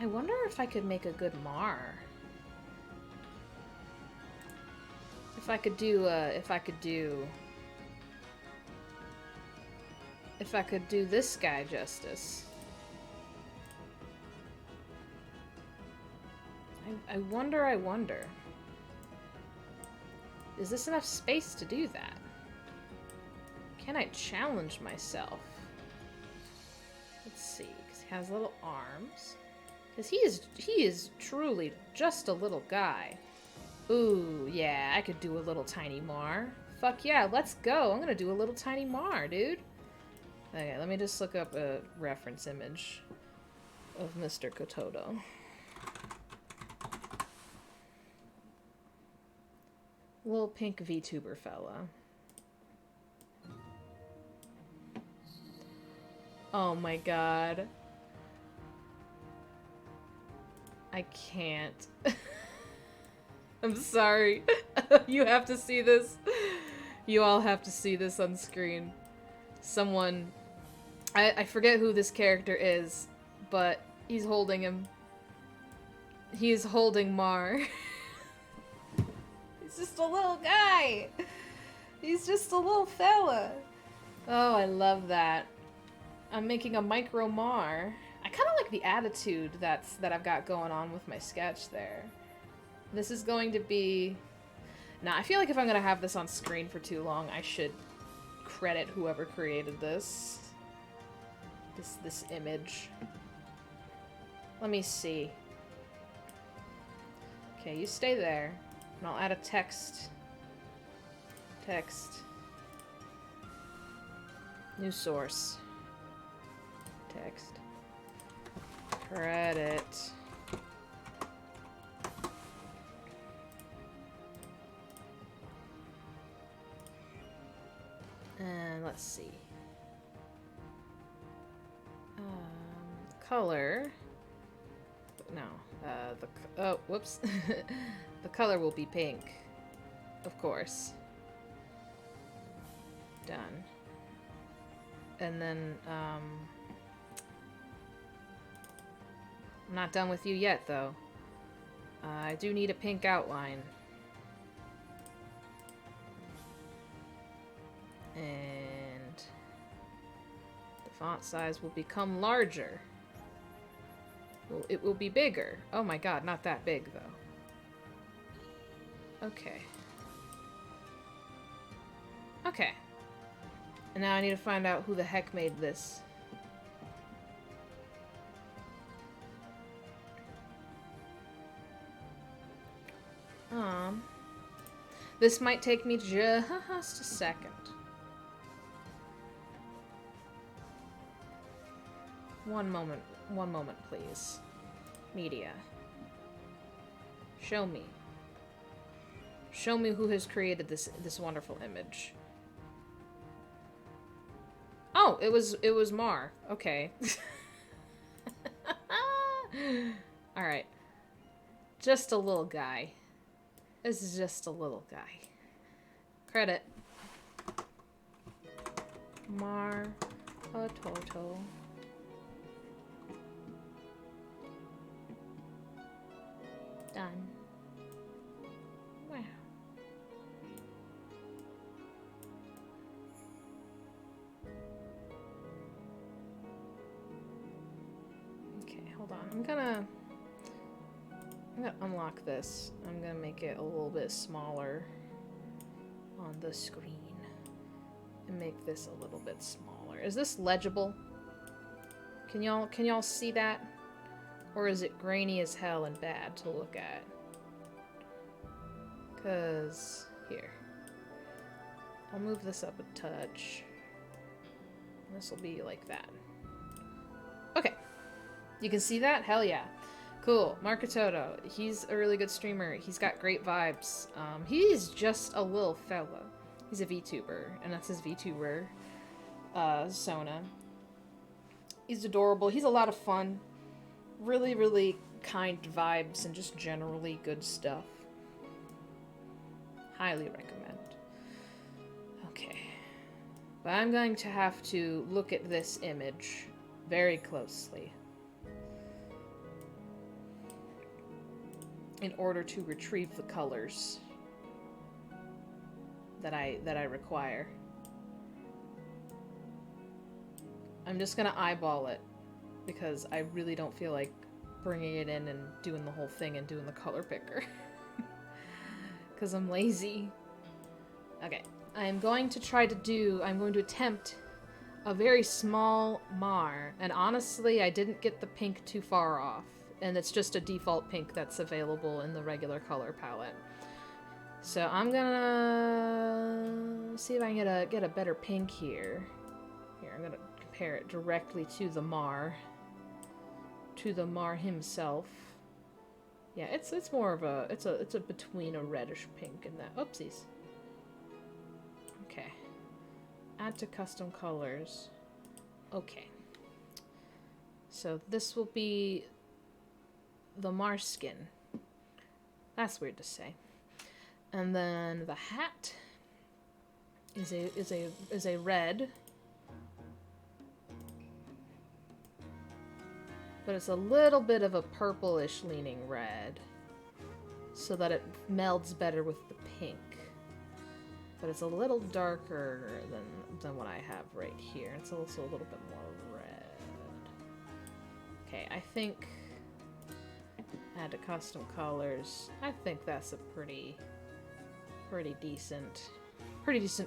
I wonder if I could make a good Mar. If I could do this guy justice. I wonder. Is this enough space to do that? Can I challenge myself? Let's see, because he has little arms. Because he is truly just a little guy. Ooh, yeah, I could do a little tiny Mar. Fuck yeah, let's go. I'm gonna do a little tiny Mar, dude. Okay, let me just look up a reference image of Mr. Kotodo. Little pink VTuber fella. Oh my god. I can't. I'm sorry. You have to see this. You all have to see this on screen. Someone... I forget who this character is, but he's holding him. He's holding Mar. He's just a little guy. He's just a little fella. Oh, I love that. I'm making a micro Mar. I kind of like the attitude that I've got going on with my sketch there. This is going to be... Nah, I feel like if I'm going to have this on screen for too long, I should credit whoever created this. This image. Let me see. Okay, you stay there. And I'll add a text. Text. New source. Text. Credit. And let's see. Color. No. Oh, whoops. The color will be pink. Of course. Done. And then, I'm not done with you yet, though. I do need a pink outline. And the font size will become larger. Well, it will be bigger. Oh my god, not that big, though. Okay. Okay. And now I need to find out who the heck made this. This might take me just a second. One moment, please. Media. Show me. Show me who has created this wonderful image. Oh, it was Mar. Okay. All right. Just a little guy. This is just a little guy. Credit. Mar a Toto. Done. Wow. Okay, hold on. I'm gonna unlock this. I'm gonna make it a little bit smaller on the screen. And make this a little bit smaller. Is this legible? Can y'all see that? Or is it grainy as hell and bad to look at? 'Cause here. I'll move this up a touch. This will be like that. Okay. You can see that? Hell yeah. Cool. Marketoto. He's a really good streamer. He's got great vibes. He's just a little fella. He's a VTuber, and that's his VTuber, Sona. He's adorable. He's a lot of fun. Really, really kind vibes and just generally good stuff. Highly recommend. Okay. But I'm going to have to look at this image very closely in order to retrieve the colors that I require. I'm just gonna eyeball it because I really don't feel like bringing it in and doing the whole thing and doing the color picker. Because I'm lazy. Okay, I'm going to attempt a very small Mar, and honestly, I didn't get the pink too far off, and it's just a default pink that's available in the regular color palette. So I'm gonna see if I can get a better pink here. Here, I'm gonna compare it directly to the Mar. To the Mar himself. Yeah, it's more of a it's a between a reddish pink and that. Oopsies. Okay. Add to custom colors. Okay. So this will be the Marskin. That's weird to say. And then the hat is a red, but it's a little bit of a purplish leaning red, so that it melds better with the pink. But it's a little darker than what I have right here. It's also a little bit more red. Okay, I think add to custom colors. I think that's a pretty decent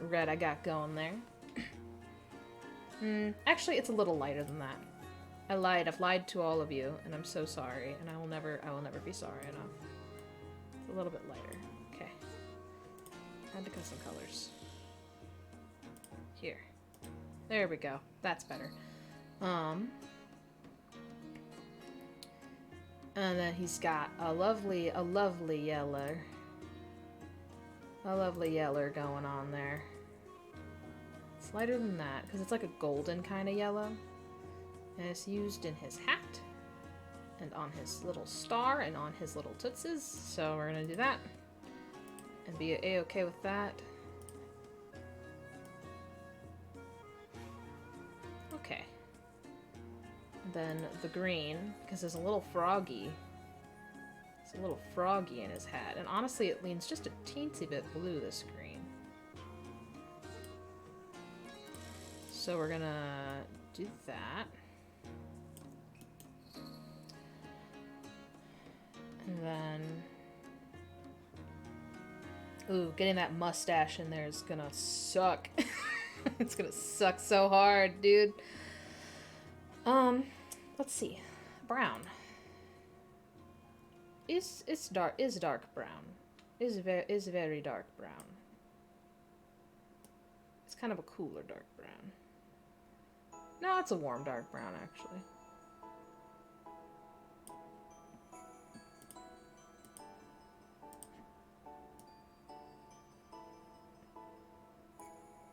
red I got going there. Actually, it's a little lighter than that. I lied. I've lied to all of you, and I'm so sorry. And I will never be sorry enough. It's a little bit lighter. Okay. Add to custom colors. Here. There we go. That's better. And then he's got a lovely yeller. A lovely yeller going on there. It's lighter than that, because it's like a golden kind of yellow. And it's used in his hat, and on his little star, and on his little tootses. So we're gonna do that. And be a-okay with that. Okay. Then the green, because there's a little froggy. It's a little froggy in his hat. And honestly, it leans just a teensy bit blue, this green. So we're gonna do that. And then... Ooh, getting that mustache in there is gonna suck. It's gonna suck so hard, dude. Let's see. Brown. Is dark brown. Is very dark brown. It's kind of a cooler dark brown. No, it's a warm dark brown, actually.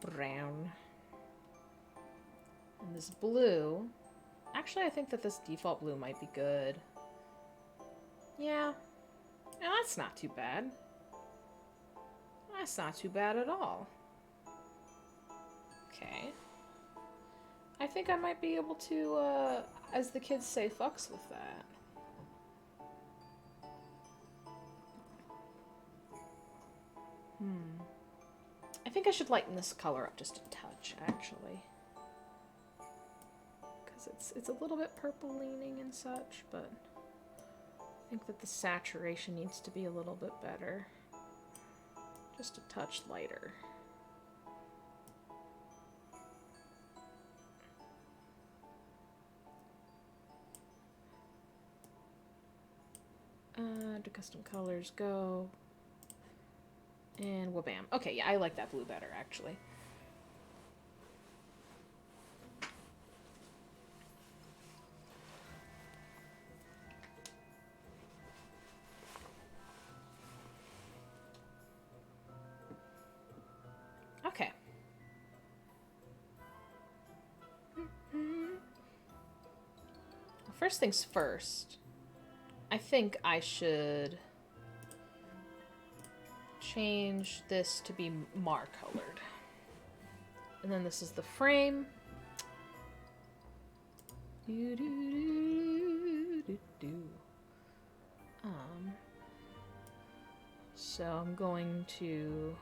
Brown. And this blue... Actually, I think that this default blue might be good. Yeah. No, that's not too bad. That's not too bad at all. Okay. I think I might be able to, as the kids say, fucks with that. I think I should lighten this color up just a touch, actually. Because it's a little bit purple leaning and such, but I think that the saturation needs to be a little bit better. Just a touch lighter. To custom colors, go. And wha-bam. Okay, yeah, I like that blue better, actually. Okay. Well, first things first, I think I should change this to be Mar-colored. And then this is the frame. So I'm going to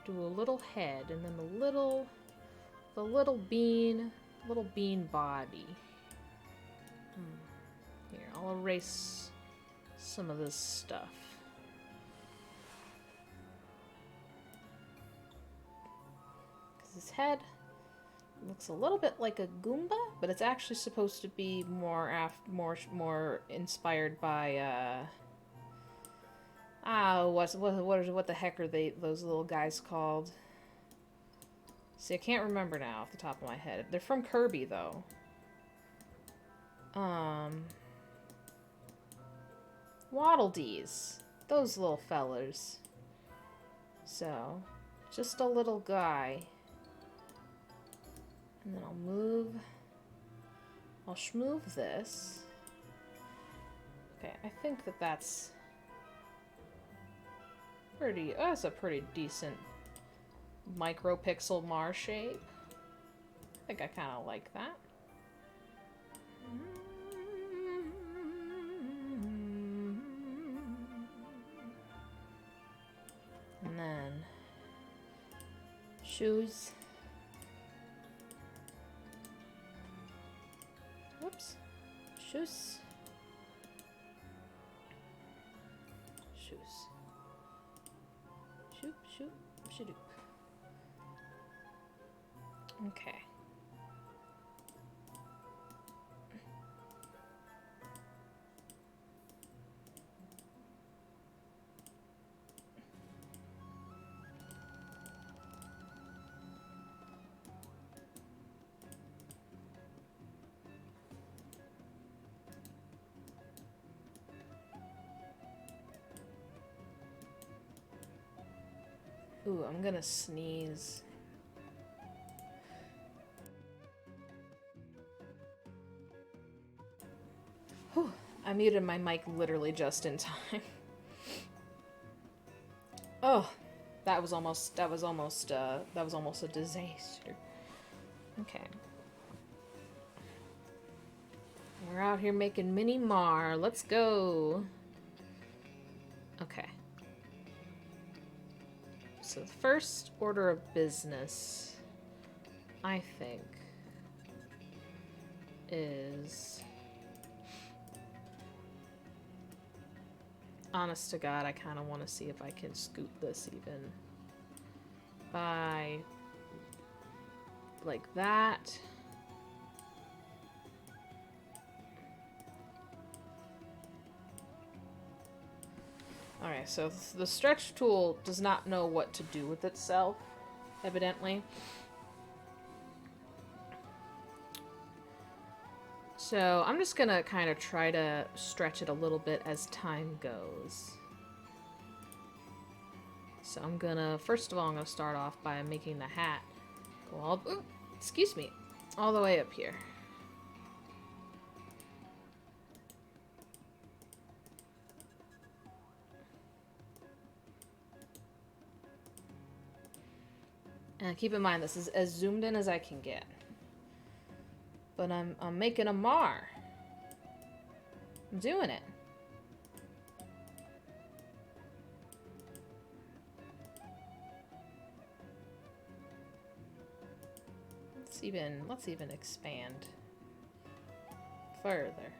do a little head and then the little bean body. Here, I'll erase some of this stuff. Because his head looks a little bit like a Goomba, but it's actually supposed to be more inspired by what the heck are those little guys called? See, I can't remember now off the top of my head. They're from Kirby though. Waddle Dees. Those little fellers. So, just a little guy. And then I'll schmoove this. Okay, I think that that's pretty. That's a pretty decent micropixel Mar shape. I think I kind of like that. And then shoes. Whoops. Shoes. Shoes. Shoop, shoop, shadoop. Okay. Ooh, I'm gonna sneeze. Whew, I muted my mic literally just in time. Oh, that was almost a disaster. Okay. We're out here making mini Mar. Let's go. Okay. So the first order of business, I think, is... Honest to God, I kind of want to see if I can scoot this even by like that. Alright, so the stretch tool does not know what to do with itself, evidently. So I'm just gonna kind of try to stretch it a little bit as time goes. So I'm gonna, first of all, I'm gonna start off by making the hat go all, ooh, excuse me, all the way up here. And keep in mind, this is as zoomed in as I can get. But I'm making a Mar. I'm doing it. Let's even expand further.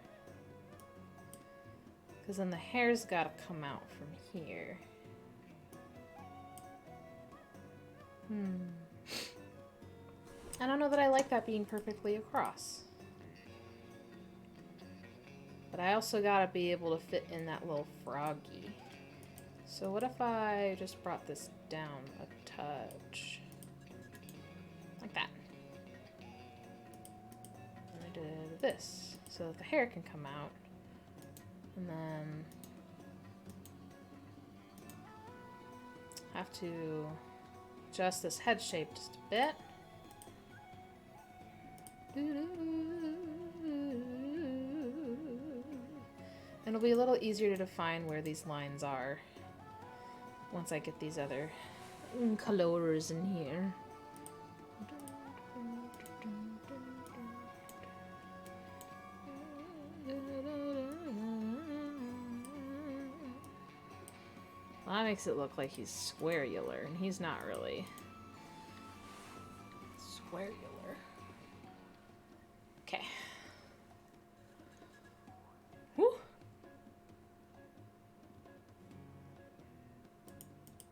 Because then the hair's gotta come out from here. I don't know that I like that being perfectly across. But I also gotta be able to fit in that little froggy. So what if I just brought this down a touch? Like that. And I did this, so that the hair can come out. And then... have to adjust this head shape just a bit. It'll be a little easier to define where these lines are once I get these other colors in here. Well, that makes it look like he's squarular, and he's not really squarular. Okay. Whew.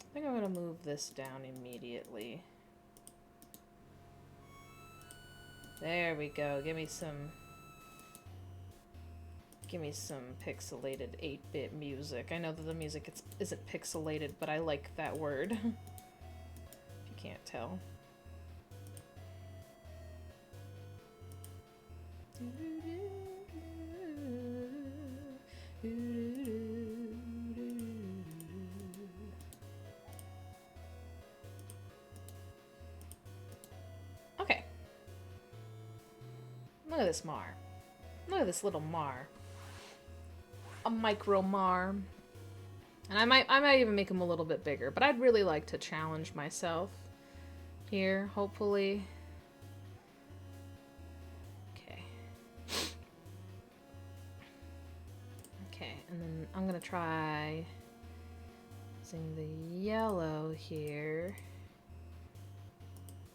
I think I'm gonna move this down immediately. There we go. Give me some pixelated 8-bit music. I know that the music isn't pixelated, but I like that word. If you can't tell. Okay. Look at this Mar. Look at this little Mar. a micro Mar. And I might even make him a little bit bigger, but I'd really like to challenge myself here, hopefully. Okay. Okay, and then I'm gonna try using the yellow here.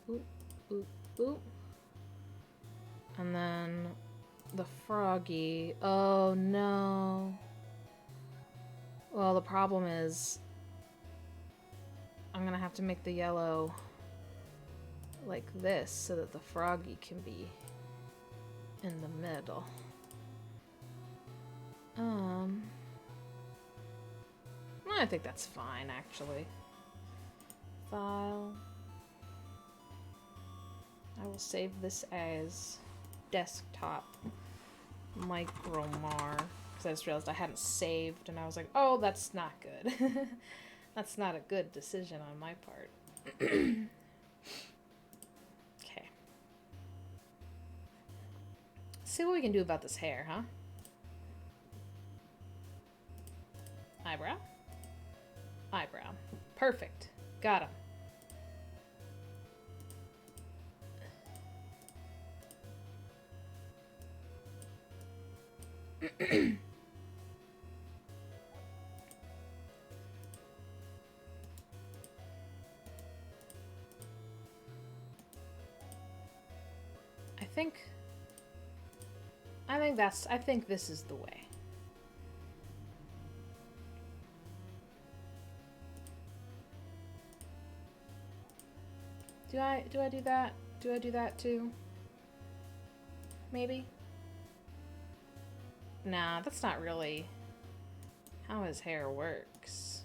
Oop, oop, oop. And then the froggy. Oh no. Well, the problem is I'm gonna have to make the yellow like this so that the froggy can be in the middle. I think that's fine, actually. File. I will save this as desktop micromar. Because I just realized I hadn't saved, and I was like, oh, that's not good. That's not a good decision on my part. Okay. See what we can do about this hair, huh? Eyebrow? Eyebrow. Perfect. Got him. I think this is the way. Do I do that? Do I do that too? Maybe? Nah, that's not really how his hair works.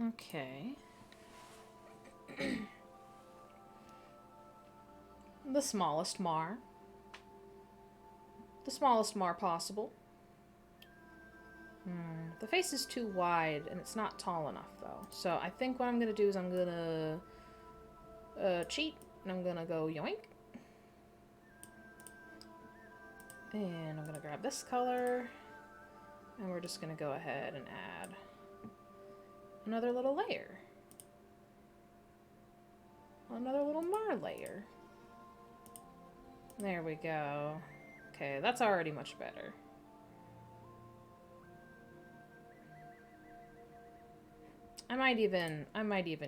Okay. The smallest Mar. The smallest Mar possible. The face is too wide, and it's not tall enough, though. So I think what I'm going to do is I'm going to cheat, and I'm going to go yoink. And I'm going to grab this color, and we're just going to go ahead and add another little layer. Another little Mar layer. There we go. Okay, that's already much better. I might even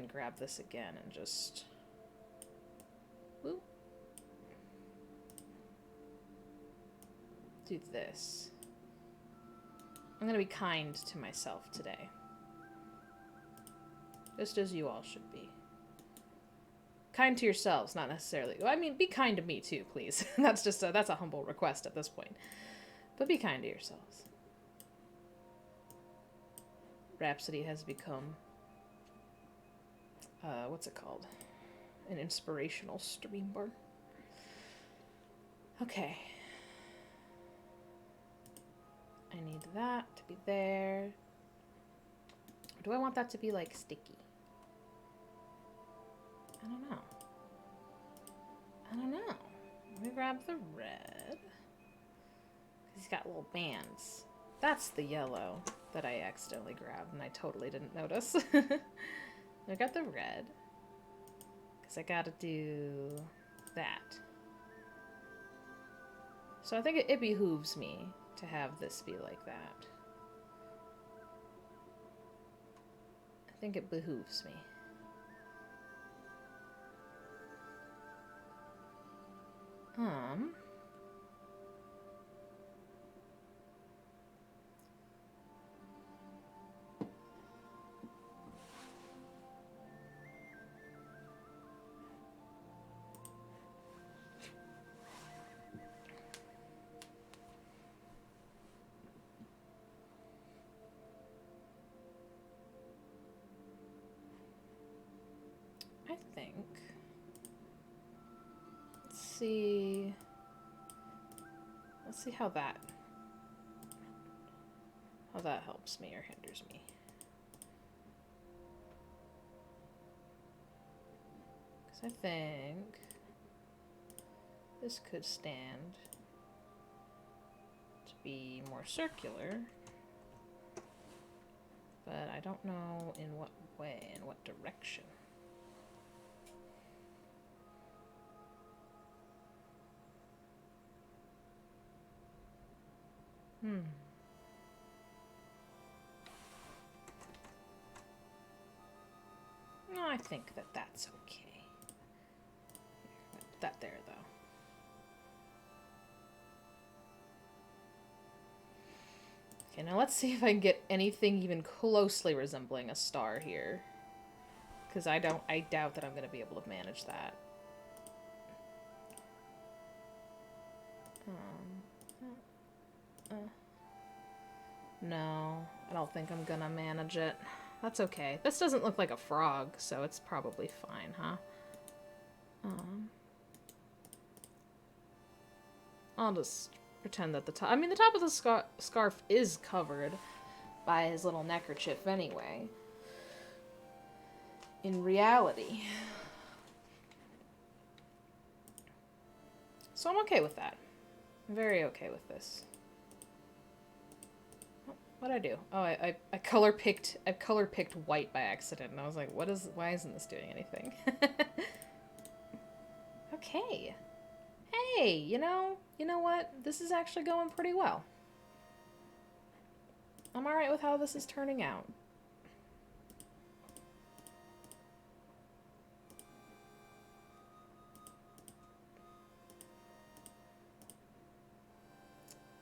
grab this again and just whoop, do this. I'm gonna be kind to myself today. Just as you all should be. Kind to yourselves, not necessarily. Well, I mean, be kind to me too, please. That's a humble request at this point. But be kind to yourselves. Rhapsody has become what's it called? An inspirational streamer. Okay. I need that to be there. Do I want that to be like sticky? I don't know. Let me grab the red. He's got little bands. That's the yellow that I accidentally grabbed and I totally didn't notice. I got the red. Because I gotta do that. So I think it behooves me to have this be like that. I think it behooves me. I think. Let's see how that helps me or hinders me. Because I think this could stand to be more circular, but I don't know in what way, in what direction. No, I think that that's okay. Put that there, though. Okay, now let's see if I can get anything even closely resembling a star here. Because I doubt that I'm going to be able to manage that. No, I don't think I'm gonna manage it. That's okay. This doesn't look like a frog, so it's probably fine, huh? I'll just pretend that the top... I mean, the top of the scarf is covered by his little neckerchief anyway. In reality. So I'm okay with that. I'm very okay with this. What'd I do? Oh, I color picked white by accident, and I was like, why isn't this doing anything? Okay. Hey, you know what? This is actually going pretty well. I'm alright with how this is turning out.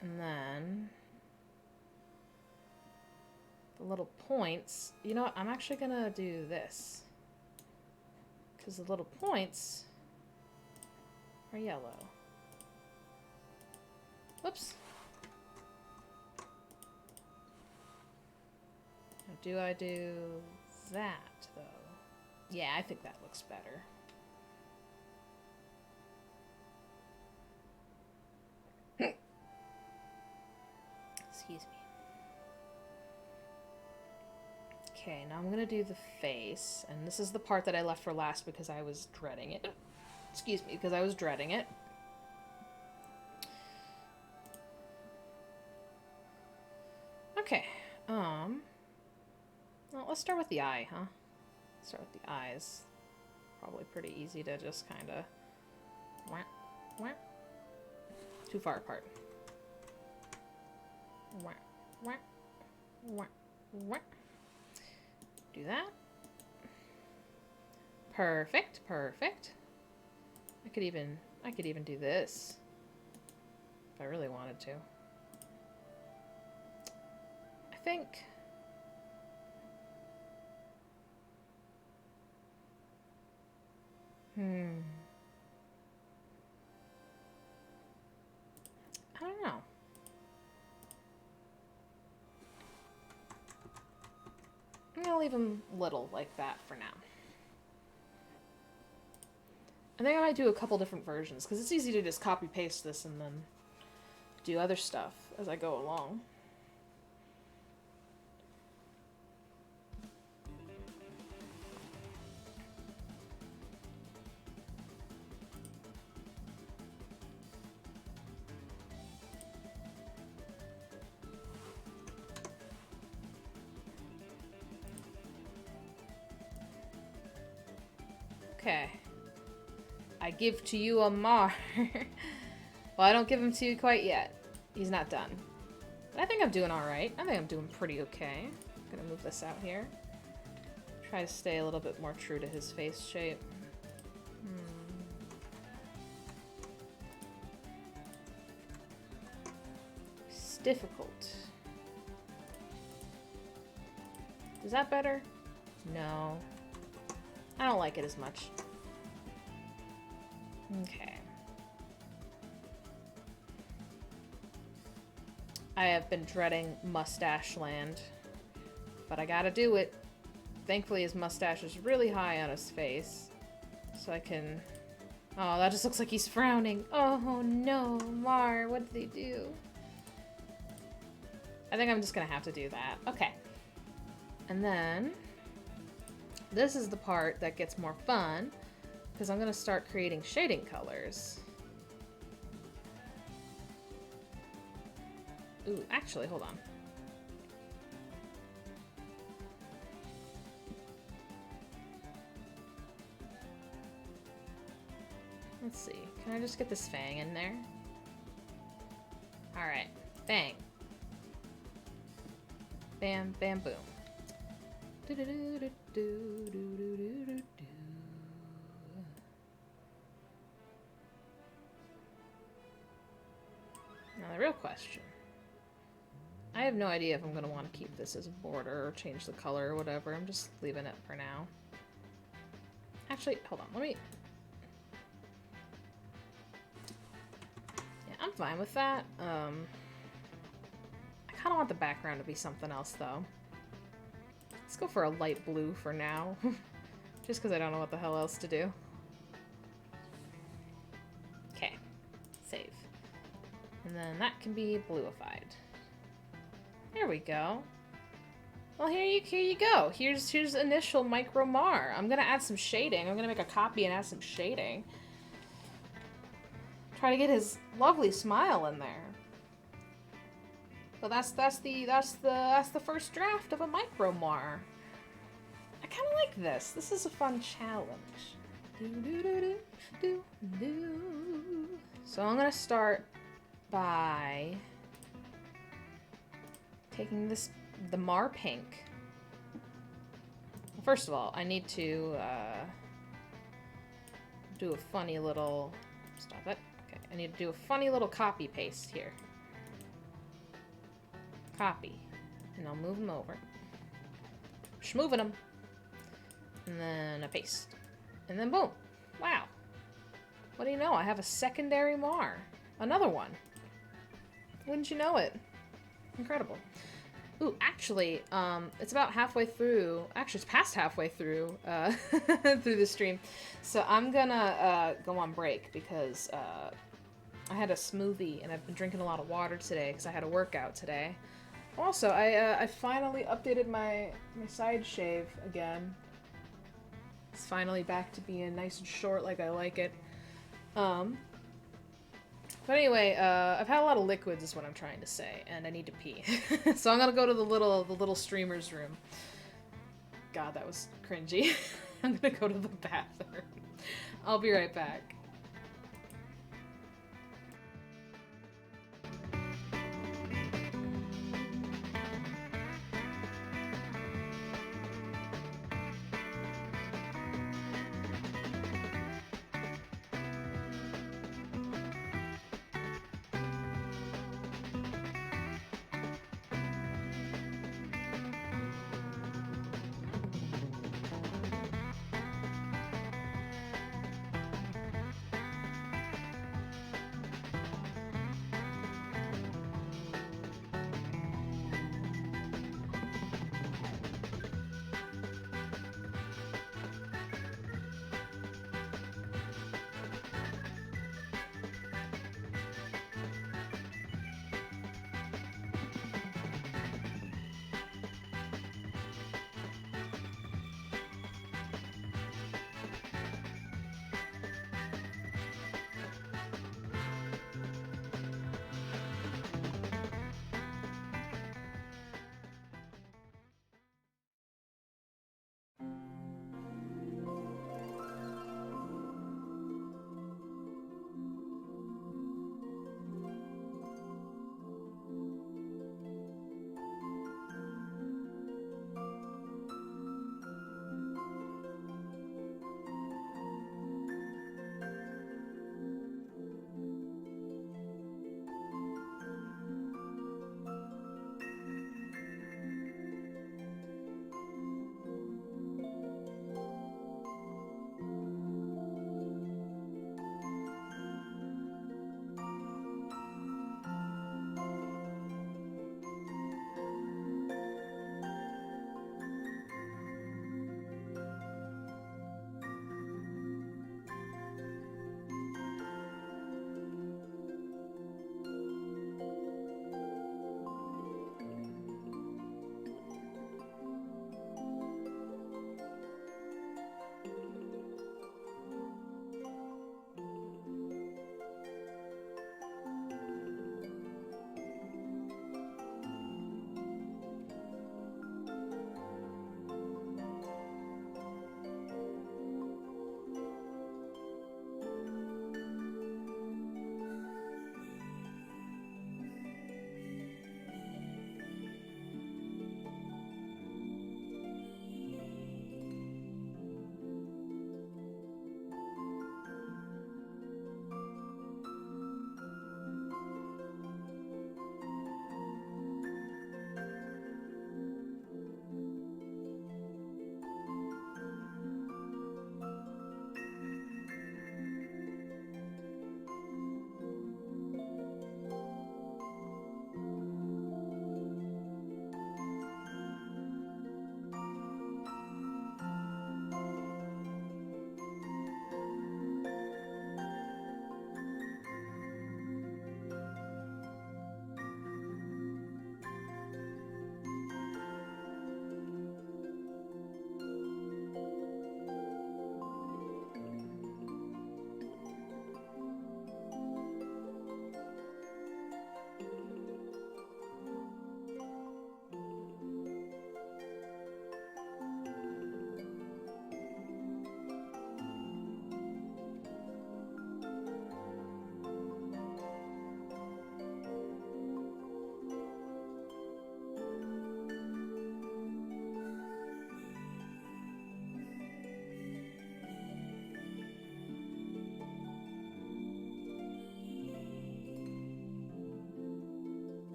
And then the little points, you know what? I'm actually gonna do this. Because the little points are yellow. Whoops. Now, do I do that, though? Yeah, I think that looks better. Excuse me. Okay, now I'm gonna do the face, and this is the part that I left for last because I was dreading it. Excuse me, because I was dreading it. Okay, well, let's start with the eye, huh? Start with the eyes. Probably pretty easy to just kind of... Too far apart. Do that. Perfect, perfect. I could even do this if I really wanted to. I think I don't know. I'm gonna leave them little like that for now. I think I might do a couple different versions, because it's easy to just copy-paste this and then do other stuff as I go along. Okay. I give to you a Mar. Well, I don't give him to you quite yet. He's not done. But I think I'm doing alright. I think I'm doing pretty okay. I'm gonna move this out here. Try to stay a little bit more true to his face shape. It's difficult. Is that better? No. I don't like it as much. Okay. I have been dreading Mustache Land, but I gotta do it. Thankfully, his mustache is really high on his face, so I can... Oh, that just looks like he's frowning. Oh no, Mar, what did they do? I think I'm just gonna have to do that. Okay. And then, this is the part that gets more fun, because I'm gonna start creating shading colors. Ooh, actually, hold on. Let's see. Can I just get this Fang in there? Alright. Fang. Bam, bam, boom. Now the real question. I have no idea if I'm going to want to keep this as a border or change the color or whatever. I'm just leaving it for now. Actually, hold on. Let me... Yeah, I'm fine with that. I kind of want the background to be something else, though. Let's go for a light blue for now. Just because I don't know what the hell else to do. Okay. Save. And then that can be bluified. There we go. Well, here you go. Here's initial Micro Mar. I'm gonna add some shading. I'm gonna make a copy and add some shading. Try to get his lovely smile in there. So that's the first draft of a Micro Mar. I kind of like this. This is a fun challenge. So I'm gonna start by taking the Mar Pink. Well, first of all, I need to do a funny little... Stop it. Okay, I need to do a funny little copy paste here. Copy. And I'll move them over. Schmoving them. And then a paste. And then boom. Wow. What do you know? I have a secondary Mar. Another one. Wouldn't you know it? Incredible. Ooh, actually, it's about halfway through. Actually, it's past halfway through through the stream. So I'm gonna go on break because I had a smoothie and I've been drinking a lot of water today because I had a workout today. Also, I finally updated my side shave again. It's finally back to being nice and short like I like it. But anyway, I've had a lot of liquids is what I'm trying to say, and I need to pee. So I'm gonna go to the little streamer's room. God, that was cringy. I'm gonna go to the bathroom. I'll be right back.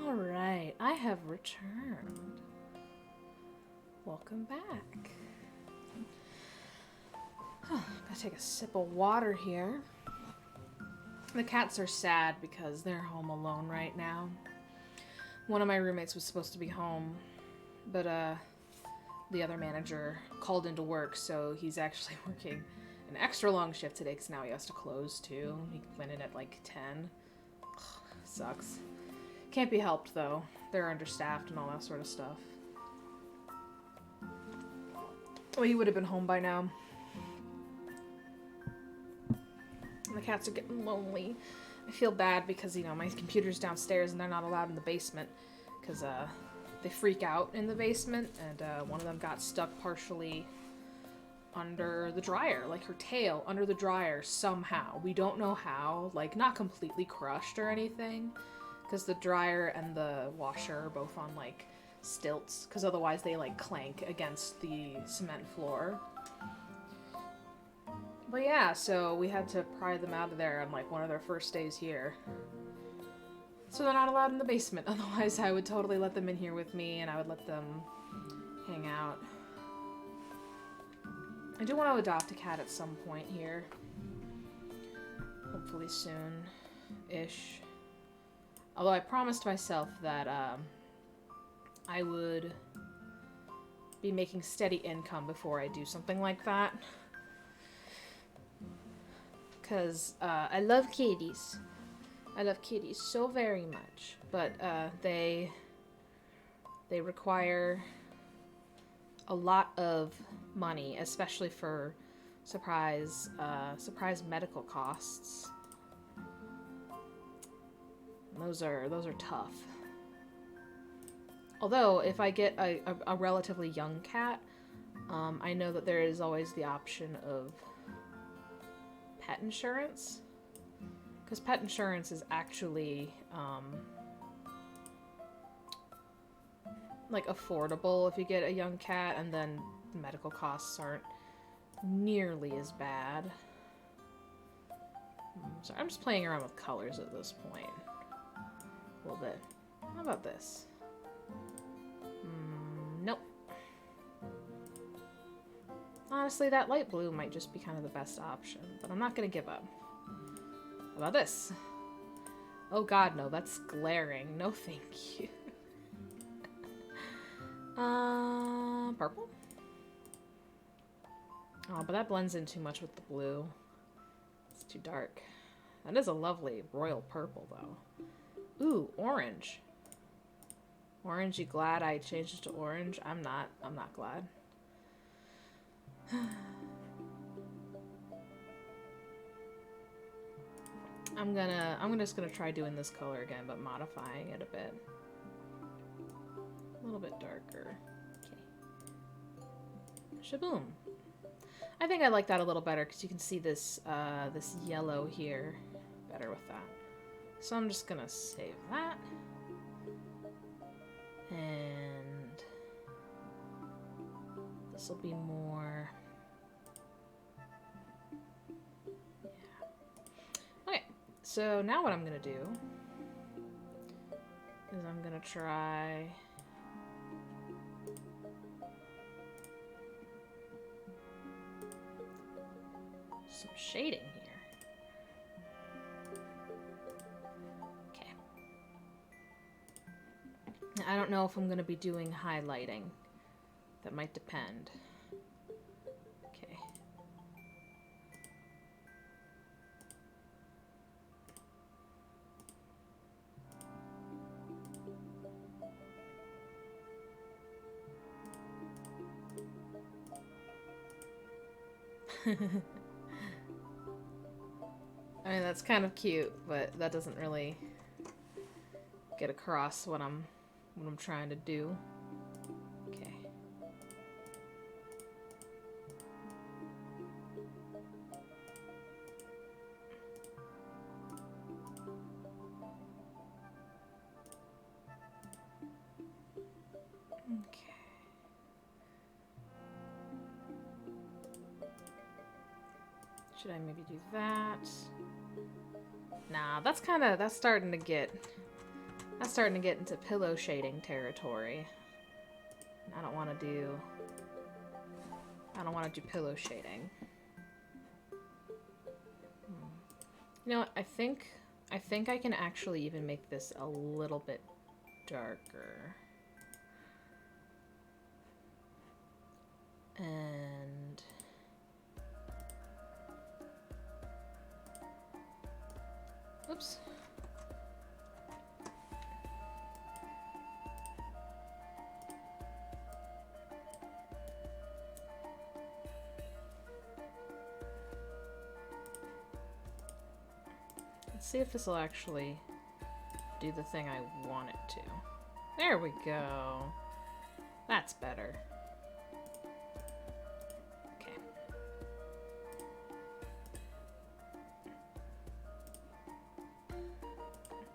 Alright, I have returned. Welcome back. Gotta take a sip of water here. The cats are sad because they're home alone right now. One of my roommates was supposed to be home, but the other manager called into work, so he's actually working an extra long shift today because now he has to close too. He went in at like 10. Ugh, sucks. Can't be helped though. They're understaffed and all that sort of stuff. Well, he would have been home by now. And the cats are getting lonely. I feel bad because, you know, my computer's downstairs and they're not allowed in the basement because they freak out in the basement, and one of them got stuck partially under the dryer, like her tail under the dryer somehow. We don't know how, like not completely crushed or anything, because the dryer and the washer are both on like stilts, because otherwise they like clank against the cement floor. But yeah, so we had to pry them out of there on like one of their first days here. So they're not allowed in the basement, otherwise I would totally let them in here with me and I would let them hang out. I do want to adopt a cat at some point here. Hopefully soon-ish. Although I promised myself that I would be making steady income before I do something like that. Because I love kitties. I love kitties so very much. But they require a lot of money, especially for surprise medical costs. And those are tough. Although, if I get a relatively young cat, I know that there is always the option of pet insurance. Because pet insurance is actually, like, affordable if you get a young cat, and then the medical costs aren't nearly as bad. So I'm just playing around with colors at this point. A little bit. How about this? Nope. Honestly, that light blue might just be kind of the best option, but I'm not gonna give up. How about this? Oh god, no, that's glaring. No thank you. Purple? Oh, but that blends in too much with the blue. It's too dark. That is a lovely royal purple, though. Ooh, orange. Orange, you glad I changed it to orange? I'm not glad. I'm just gonna try doing this color again, but modifying it a bit. A little bit darker. Okay. Shaboom. I think I like that a little better because you can see this this yellow here better with that. So I'm just gonna save that. And this will be more. So now what I'm gonna do is I'm gonna try some shading here. Okay. I don't know if I'm gonna be doing highlighting. That might depend. Okay. I mean, that's kind of cute, but that doesn't really get across what I'm trying to do. Okay. Okay. Should I maybe do that? Nah, that's starting to get That's starting to get into pillow shading territory. I don't want to do pillow shading. You know what? I think I can actually even make this a little bit darker. And oops. Let's see if this will actually do the thing I want it to. There we go. That's better. Okay.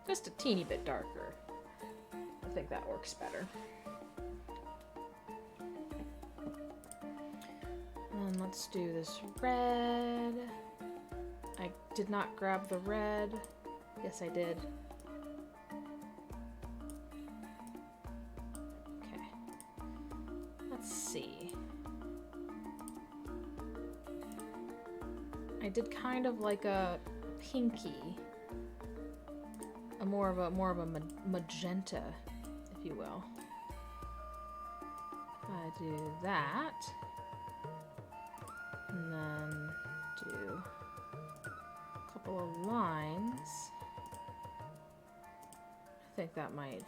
Just a teeny bit darker. I think that works better. And let's do this red. I did not grab the red. Yes, I did. Okay. Let's see. I did kind of like a pinky. More of a magenta, if you will. I do that. And then do couple of lines. I think that might.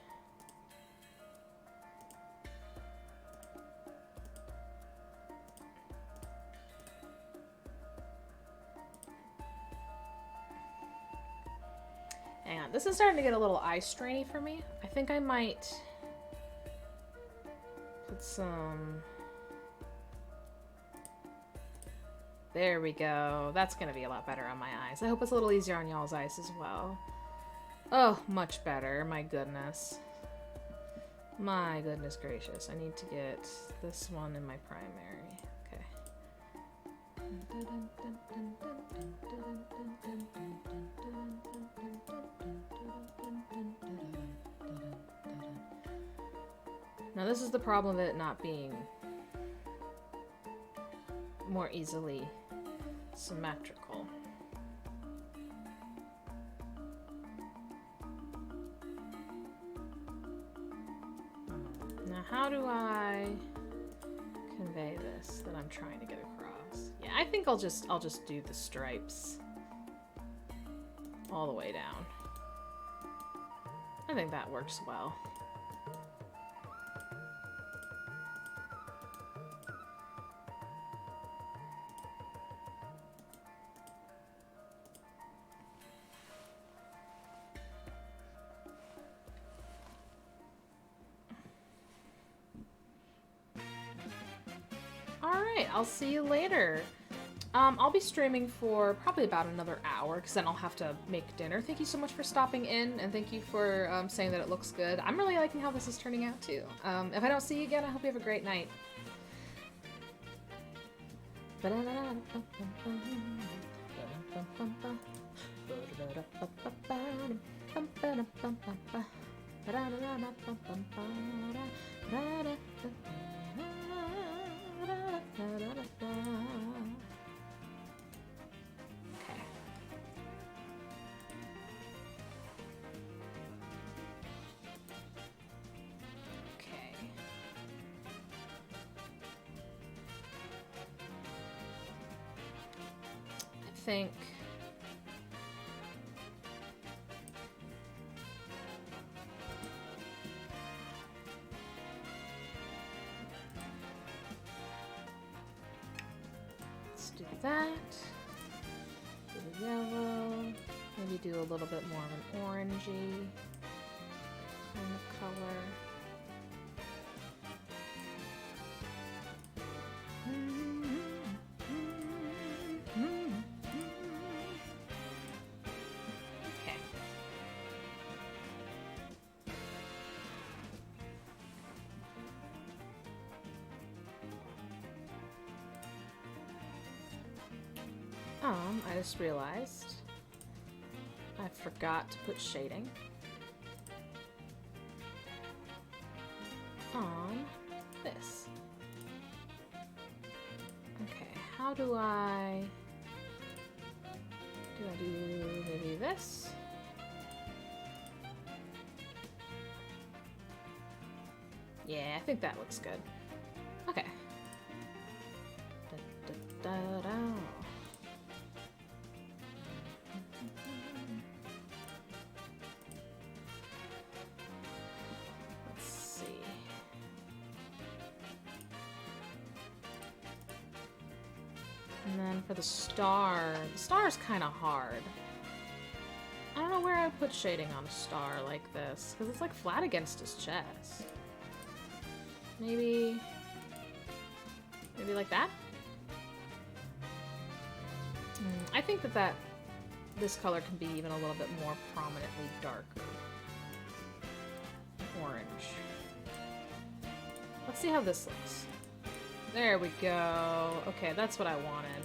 Hang on, this is starting to get a little eye strainy for me. I think I might put some. There we go. That's gonna be a lot better on my eyes. I hope it's a little easier on y'all's eyes as well. Oh, much better. My goodness. My goodness gracious. I need to get this one in my primary. Okay. Now this is the problem of it not being more easily symmetrical. Now how do I convey this that I'm trying to get across? Yeah, I think I'll just do the stripes all the way down. I think that works well. I'll see you later. I'll be streaming for probably about another hour because then I'll have to make dinner. Thank you so much for stopping in, and thank you for saying that it looks good. I'm really liking how this is turning out too. If I don't see you again, I hope you have a great night. Think let's do that. Do the yellow. Maybe do a little bit more of an orangey kind of color. I just realized I forgot to put shading. how do I do maybe this? Yeah, I think that looks good. Okay. Da, da, da, da. Let's see. And then for the star's kind of hard. I don't know where I would put shading on a star like this, because it's like flat against his chest. Maybe like that? I think that this color can be even a little bit more prominently darker. Orange. Let's see how this looks. There we go. Okay, that's what I wanted.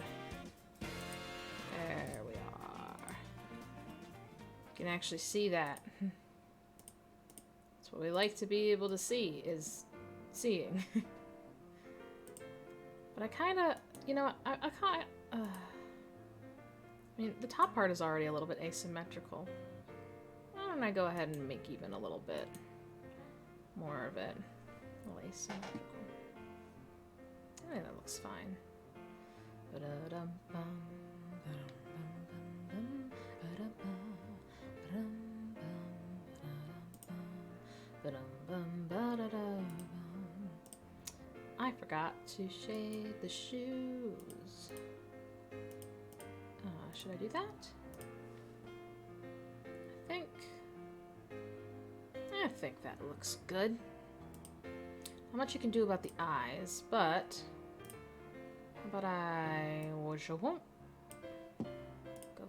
There we are. You can actually see that. That's what we like to be able to see, is seeing. But I kind of, you know, I kind of, I mean, the top part is already a little bit asymmetrical. Why don't I go ahead and make even a little bit more of it? A little asymmetrical. I think that looks fine. I forgot to shade the shoes. Should I do that? I think that looks good. Not much you can do about the eyes, but how about I won't.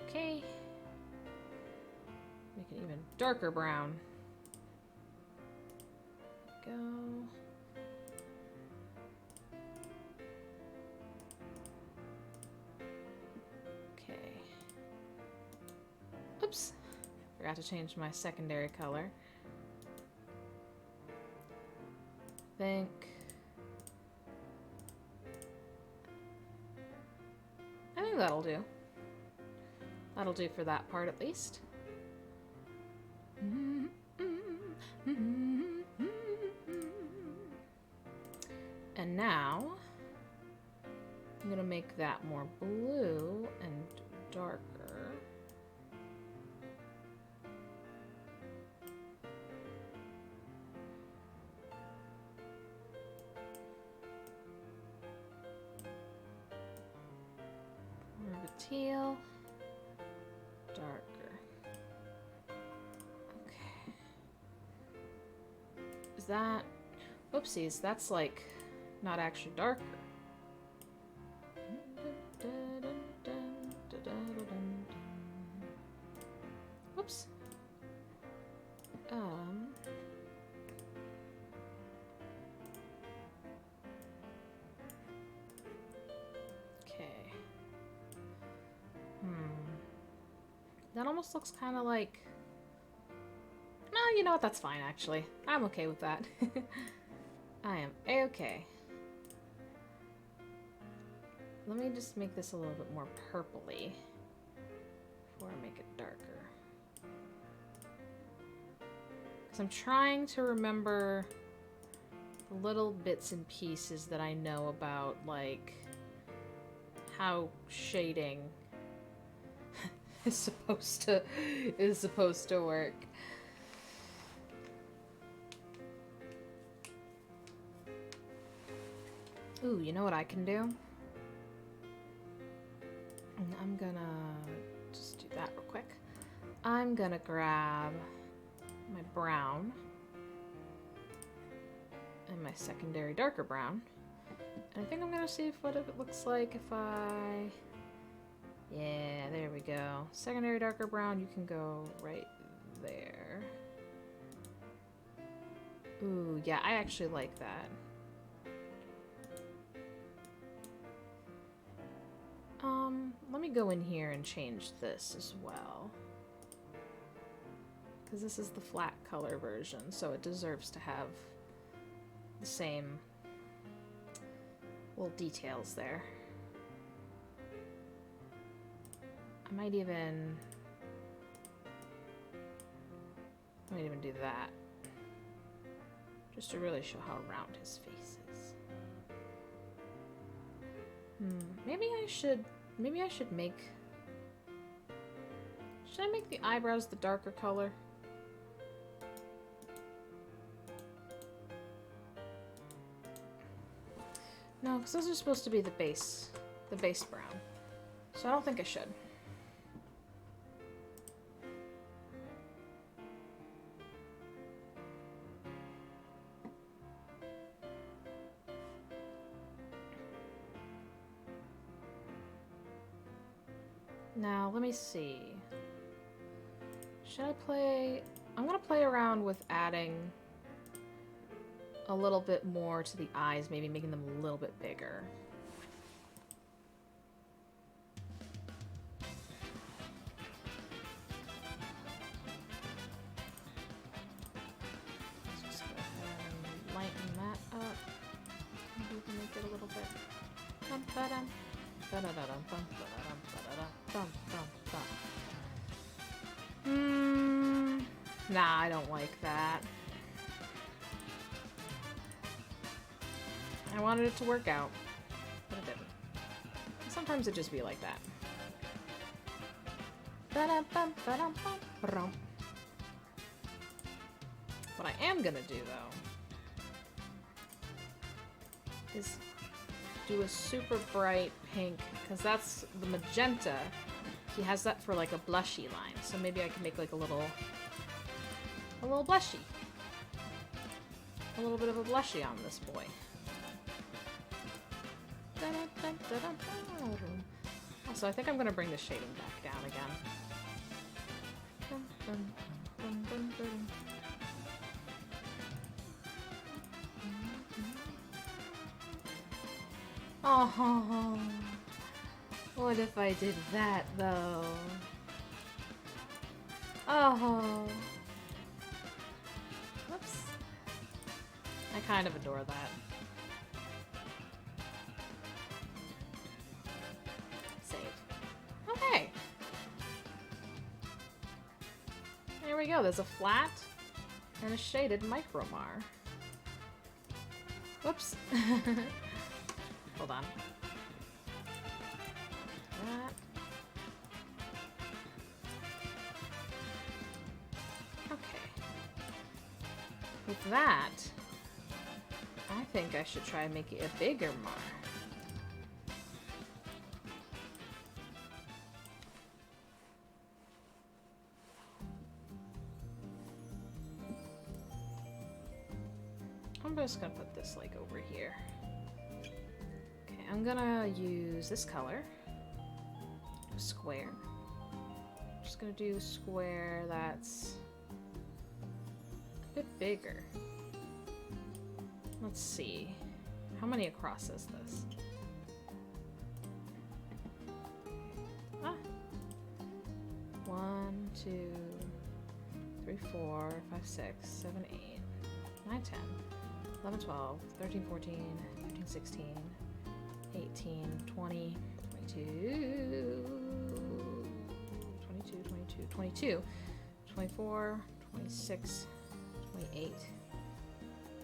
Okay. Make it even darker brown. Go. Oops, forgot to change my secondary color. I think that'll do. That'll do for that part at least. And now I'm gonna make that more blue and darker. Teal, darker. Okay. Is that... Whoopsies, that's like not actually darker. Whoops. That almost looks kind of like... No, you know what? That's fine, actually. I'm okay with that. I am a-okay. Let me just make this a little bit more purpley before I make it darker. Because I'm trying to remember the little bits and pieces that I know about, like, how shading is supposed to work. Ooh, you know what I can do? And I'm gonna just do that real quick. I'm gonna grab my brown and my secondary darker brown. And I think I'm gonna see what it looks like if I... Yeah, there we go. Secondary darker brown, you can go right there. Ooh, yeah, I actually like that. Let me go in here and change this as well. Because this is the flat color version, so it deserves to have the same little details there. I might even do that. Just to really show how round his face is. Maybe I should make... Should I make the eyebrows the darker color? No, because those are supposed to be the base brown. So I don't think I should. Now, let me see. Should I play... I'm gonna play around with adding a little bit more to the eyes, maybe making them a little bit bigger. Let's just go ahead and lighten that up. Maybe we can make it a little bit... Bum-ba-dum. Ba-da-da-dum, bum-ba-da-dum, ba-da-da, bum-bum-bum. Nah, I don't like that. I wanted it to work out, but it didn't. Sometimes it just be like that. What I am gonna do, though, is do a super bright pink, because that's the magenta. He has that for like a blushy line, so maybe I can make like a little blushy. A little bit of a blushy on this boy. Also, I think I'm gonna bring the shading back down again. Oh, what if I did that though? Oh, whoops. I kind of adore that. Save. Okay. There we go. There's a flat and a shaded Micromar. Whoops. Hold on. That. Okay. With that, I think I should try and make it a bigger Mar. I'm just gonna put this like over here. Okay, I'm gonna use this color. Square. I'm just gonna do a square that's a bit bigger. Let's see. How many across is this? Ah. 1, 2, 3, 4, 5, 6, 7, 8, 9, 10, 11, 12, 13, 14, 15, 16, 18, 20, 22, 22, 24, 26, 28,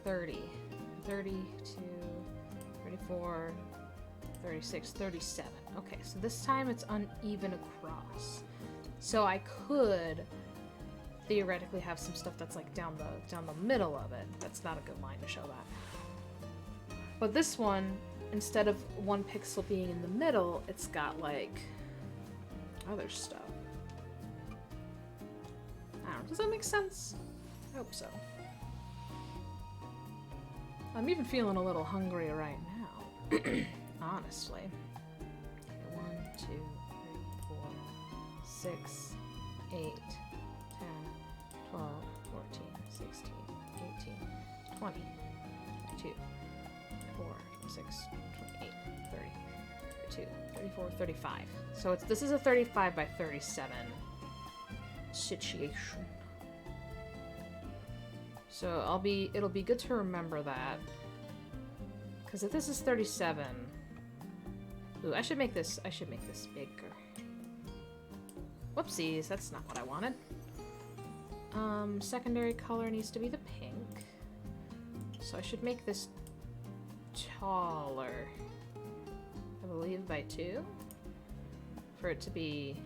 30, 32, 34, 36, 37. Okay, so this time it's uneven across. So I could theoretically have some stuff that's like down the middle of it. That's not a good line to show that. But this one, instead of one pixel being in the middle, it's got like other stuff. I don't know, does that make sense? I hope so. I'm even feeling a little hungry right now. Honestly. Okay, 1, 2, 3, 4, 6, 8, 10, 12, 14, 16, 18, 20, 22, 24, 26, 28, 30, 32, 34, 35. So this is a 35 by 37 situation. So it'll be good to remember that. Because if this is 37, ooh, I should make this bigger. Whoopsies, that's not what I wanted. Secondary color needs to be the pink. So I should make this taller. I believe by 2. For it to be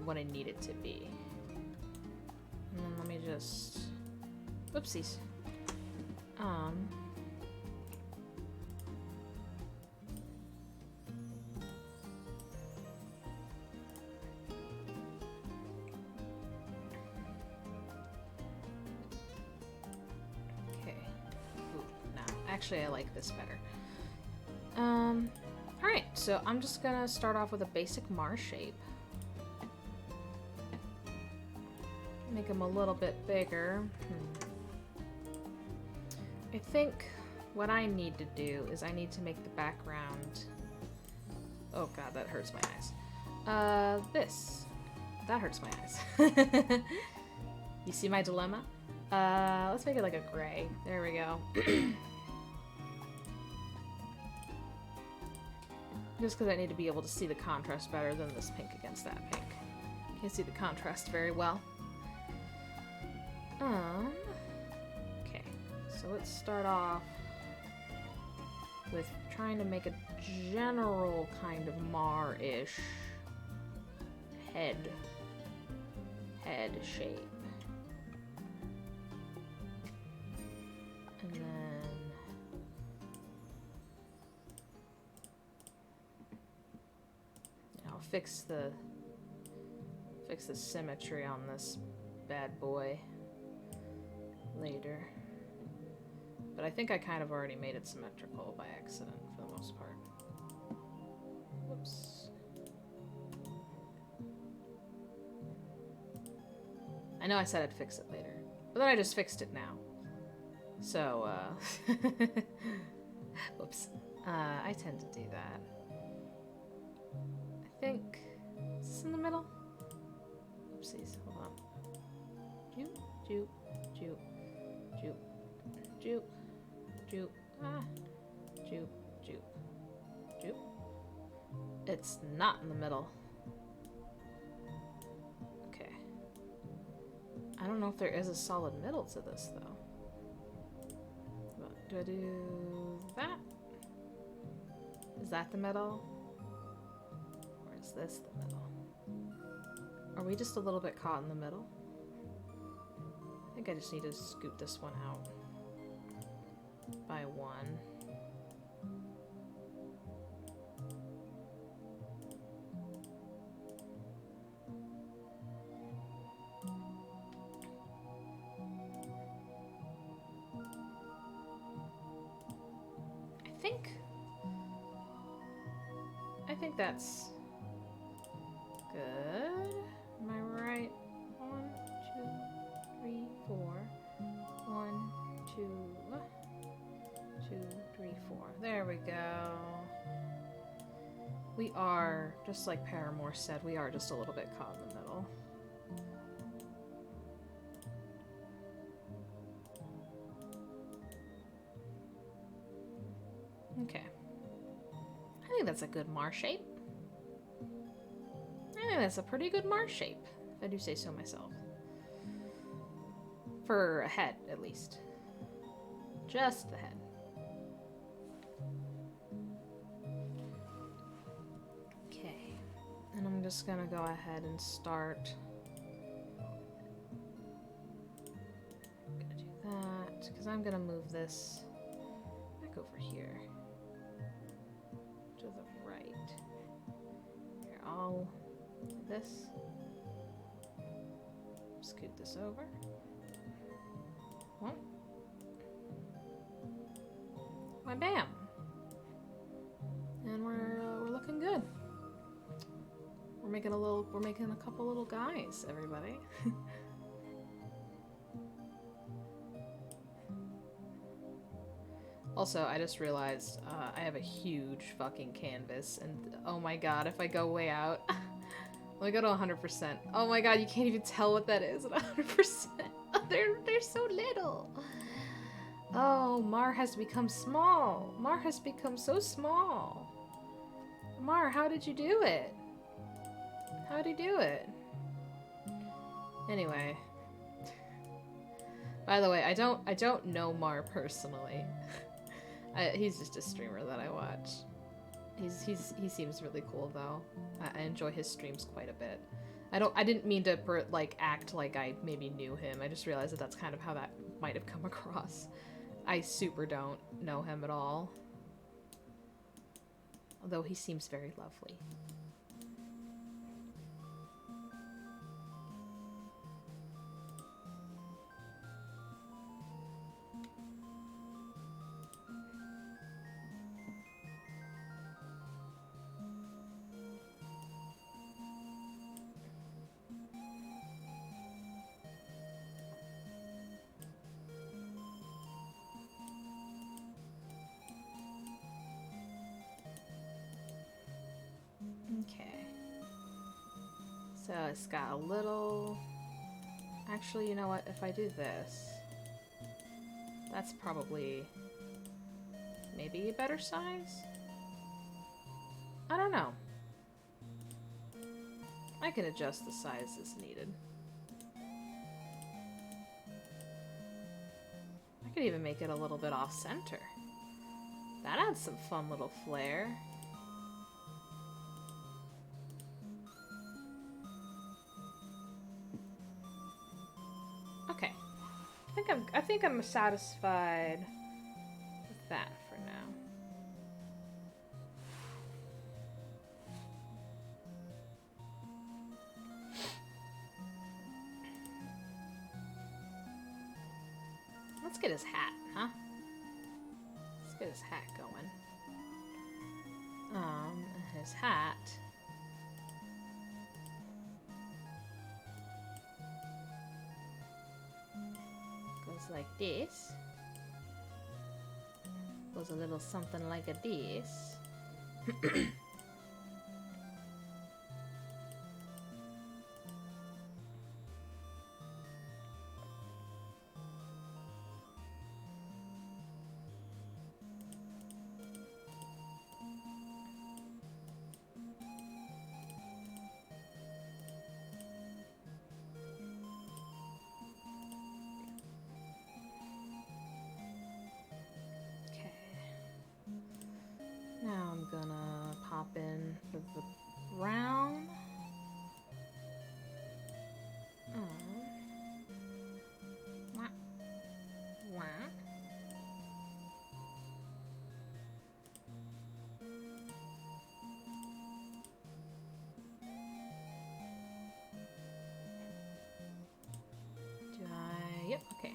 what I need it to be. And then let me just... Whoopsies. Okay. Ooh, no. Actually, I like this better. Alright, so I'm just gonna start off with a basic Mars shape. Make him a little bit bigger. I think what I need to do is I need to make the background... Oh god, that hurts my eyes. This. That hurts my eyes. You see my dilemma? Let's make it like a gray. There we go. Just because I need to be able to see the contrast better than this pink against that pink. Can't see the contrast very well. Okay, so let's start off with trying to make a general kind of Mar-ish head shape. And then I'll fix the symmetry on this bad boy later. But I think I kind of already made it symmetrical by accident for the most part. Whoops. I know I said I'd fix it later, but then I just fixed it now. So, whoops. I tend to do that. I think... Is this in the middle? Oopsies, hold on. Joop, joop, joop, joop, joop, joop, joop, joop, joop. It's not in the middle. Okay. I don't know if there is a solid middle to this, though. Do I do that? Is that the middle? Or is this the middle? Are we just a little bit caught in the middle? I think I just need to scoot this one out by 1. I think that's good. Am I right? 1, 2, 3, 4. 1, 2, 2, 3, 4. There we go. We are, just like Paramore said, we are just a little bit caught in the middle. Okay. I think that's a good Mars shape. I think that's a pretty good Mars shape, if I do say so myself. For a head, at least. Just the head. Okay. And I'm just gonna go ahead and start. I'm gonna do that, because I'm gonna move this back over here. To the right. Here, I'll do this. Scoot this over. Well. Why, bam! And we're looking good. We're making a couple little guys, everybody. Also, I just realized I have a huge fucking canvas, and oh my god, if I go way out, let me go to 100%. Oh my god, you can't even tell what that is at 100%. They're so little. Oh, Mar has become small. Mar has become so small. Mar, how did you do it? How'd he do it? Anyway. By the way, I don't know Mar personally. He's just a streamer that I watch. He seems really cool though. I enjoy his streams quite a bit. I didn't mean to act like I maybe knew him. I just realized that that's kind of how that might have come across. I super don't know him at all. Although he seems very lovely. Okay. So it's got a little... Actually, you know what? If I do this... That's probably... maybe a better size? I don't know. I can adjust the size as needed. I could even make it a little bit off-center. That adds some fun little flair. Okay. I think I'm satisfied with that for now. Let's get his hat, huh? Let's get his hat going. His hat. Goes like this. Goes a little something like a this. Now I'm gonna pop in for the brown. Wah. Wah. Do I? Yep, okay.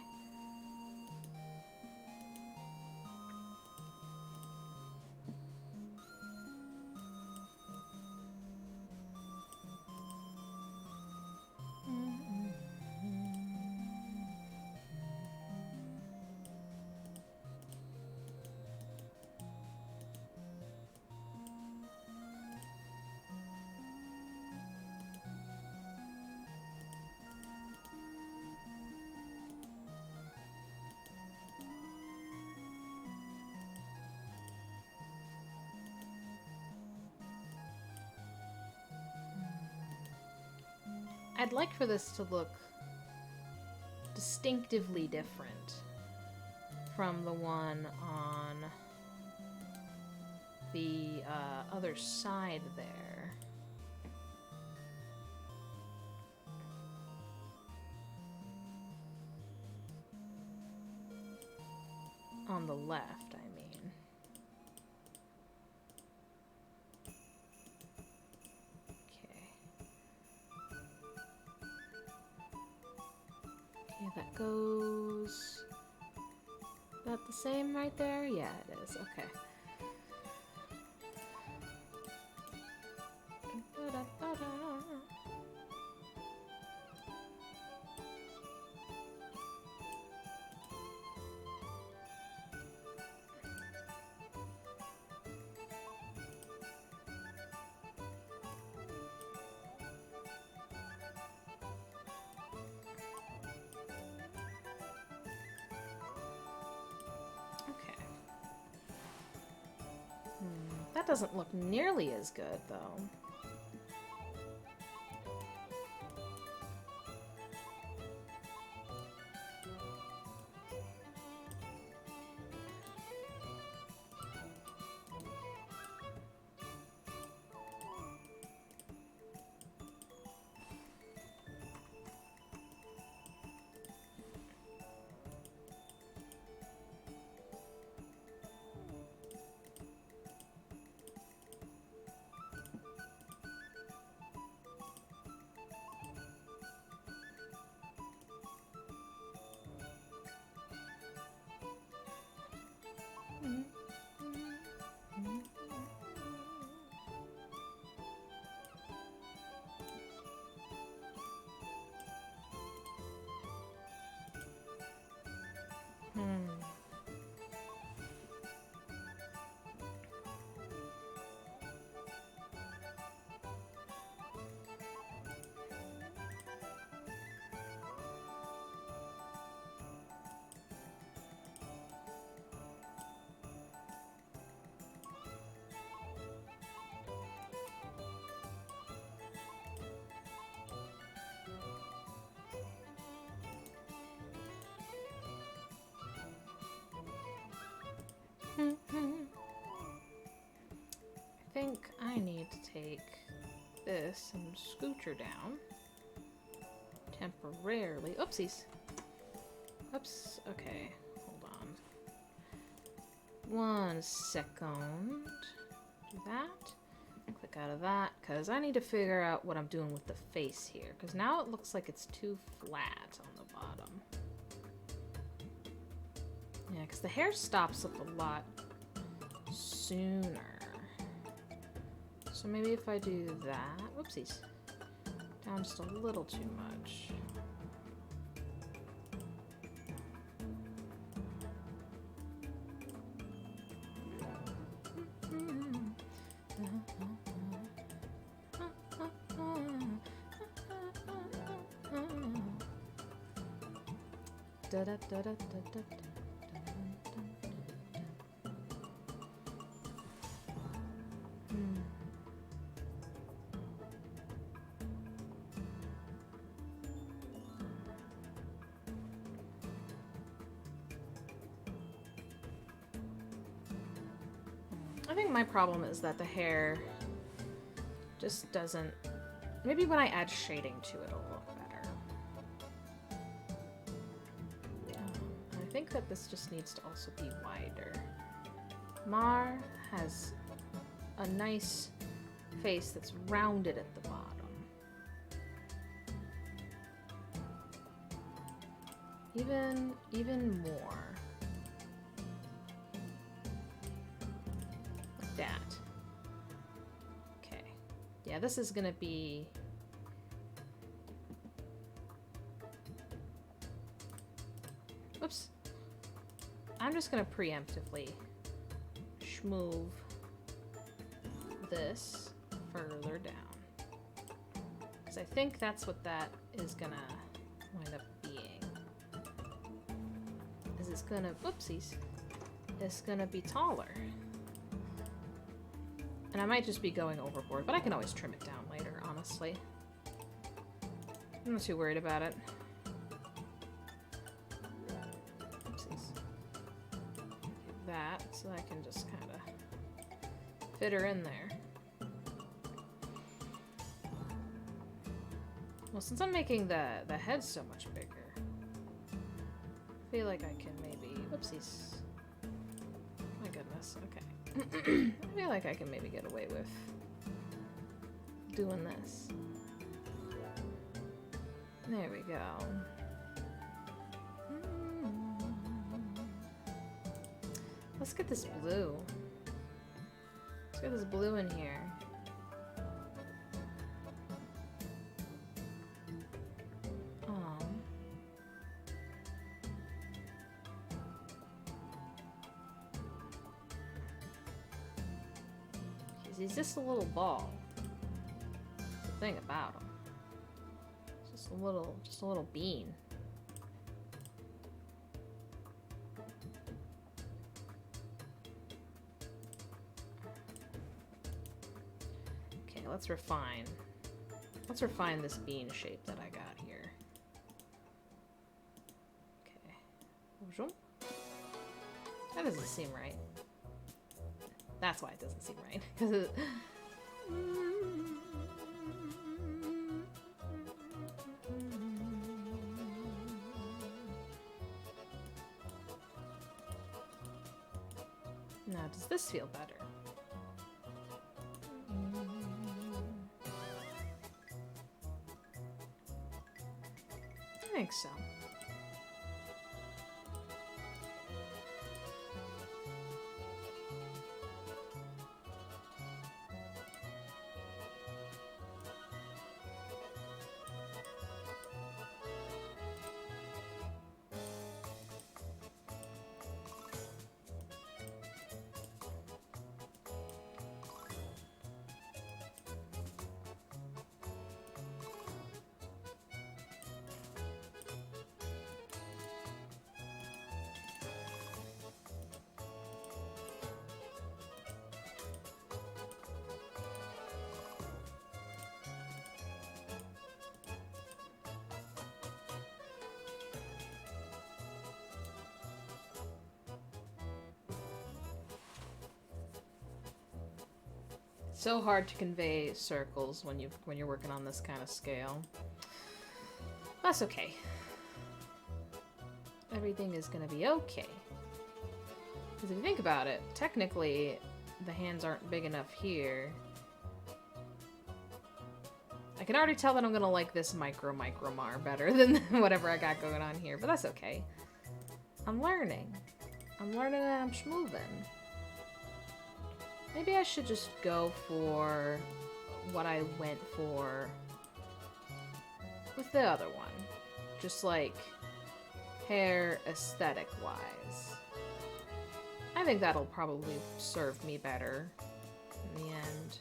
I'd like for this to look distinctively different from the one on the other side there. On the left, I mean. That goes... That the same right there? Yeah, it is. Okay. That doesn't look nearly as good, though. I think I need to take this and scooch her down temporarily. Oopsies. Oops. Okay. Hold on. 1 second. Do that. Click out of that, because I need to figure out what I'm doing with the face here. Because now it looks like it's too flat on the bottom. Yeah, because the hair stops up a lot sooner. So maybe if I do that, whoopsies, down just a little too much. Da da da da da da. I think my problem is that the hair just doesn't... Maybe when I add shading to it, it'll look better. I think that this just needs to also be wider. Mar has a nice face that's rounded at the bottom. Even more. That. Okay. Yeah, this is gonna be... Oops. I'm just gonna preemptively schmoove this further down. Because I think that's what that is gonna wind up being. Is it's gonna... Whoopsies. It's gonna be taller. And I might just be going overboard, but I can always trim it down later, honestly. I'm not too worried about it. Oopsies. Like that, so I can just kind of fit her in there. Well, since I'm making the head so much bigger, I feel like I can maybe... Whoopsies. My goodness, okay. I feel like I can maybe get away with doing this. There we go. Let's get this blue. Let's get this blue in here. He's just a little ball. That's the thing about him. Just a little bean. let's refine. Let's refine this bean shape that I got here. Okay. That doesn't seem right. That's why it doesn't seem right. Because now, does this feel better? I think so. So hard to convey circles when you're working on this kind of scale. That's okay. Everything is gonna be okay. Because if you think about it, technically the hands aren't big enough here. I can already tell that I'm gonna like this micro mar better than whatever I got going on here, but that's okay. I'm learning. I'm learning and I'm schmoovin'. Maybe I should just go for what I went for with the other one. Just like hair aesthetic-wise. I think that'll probably serve me better in the end.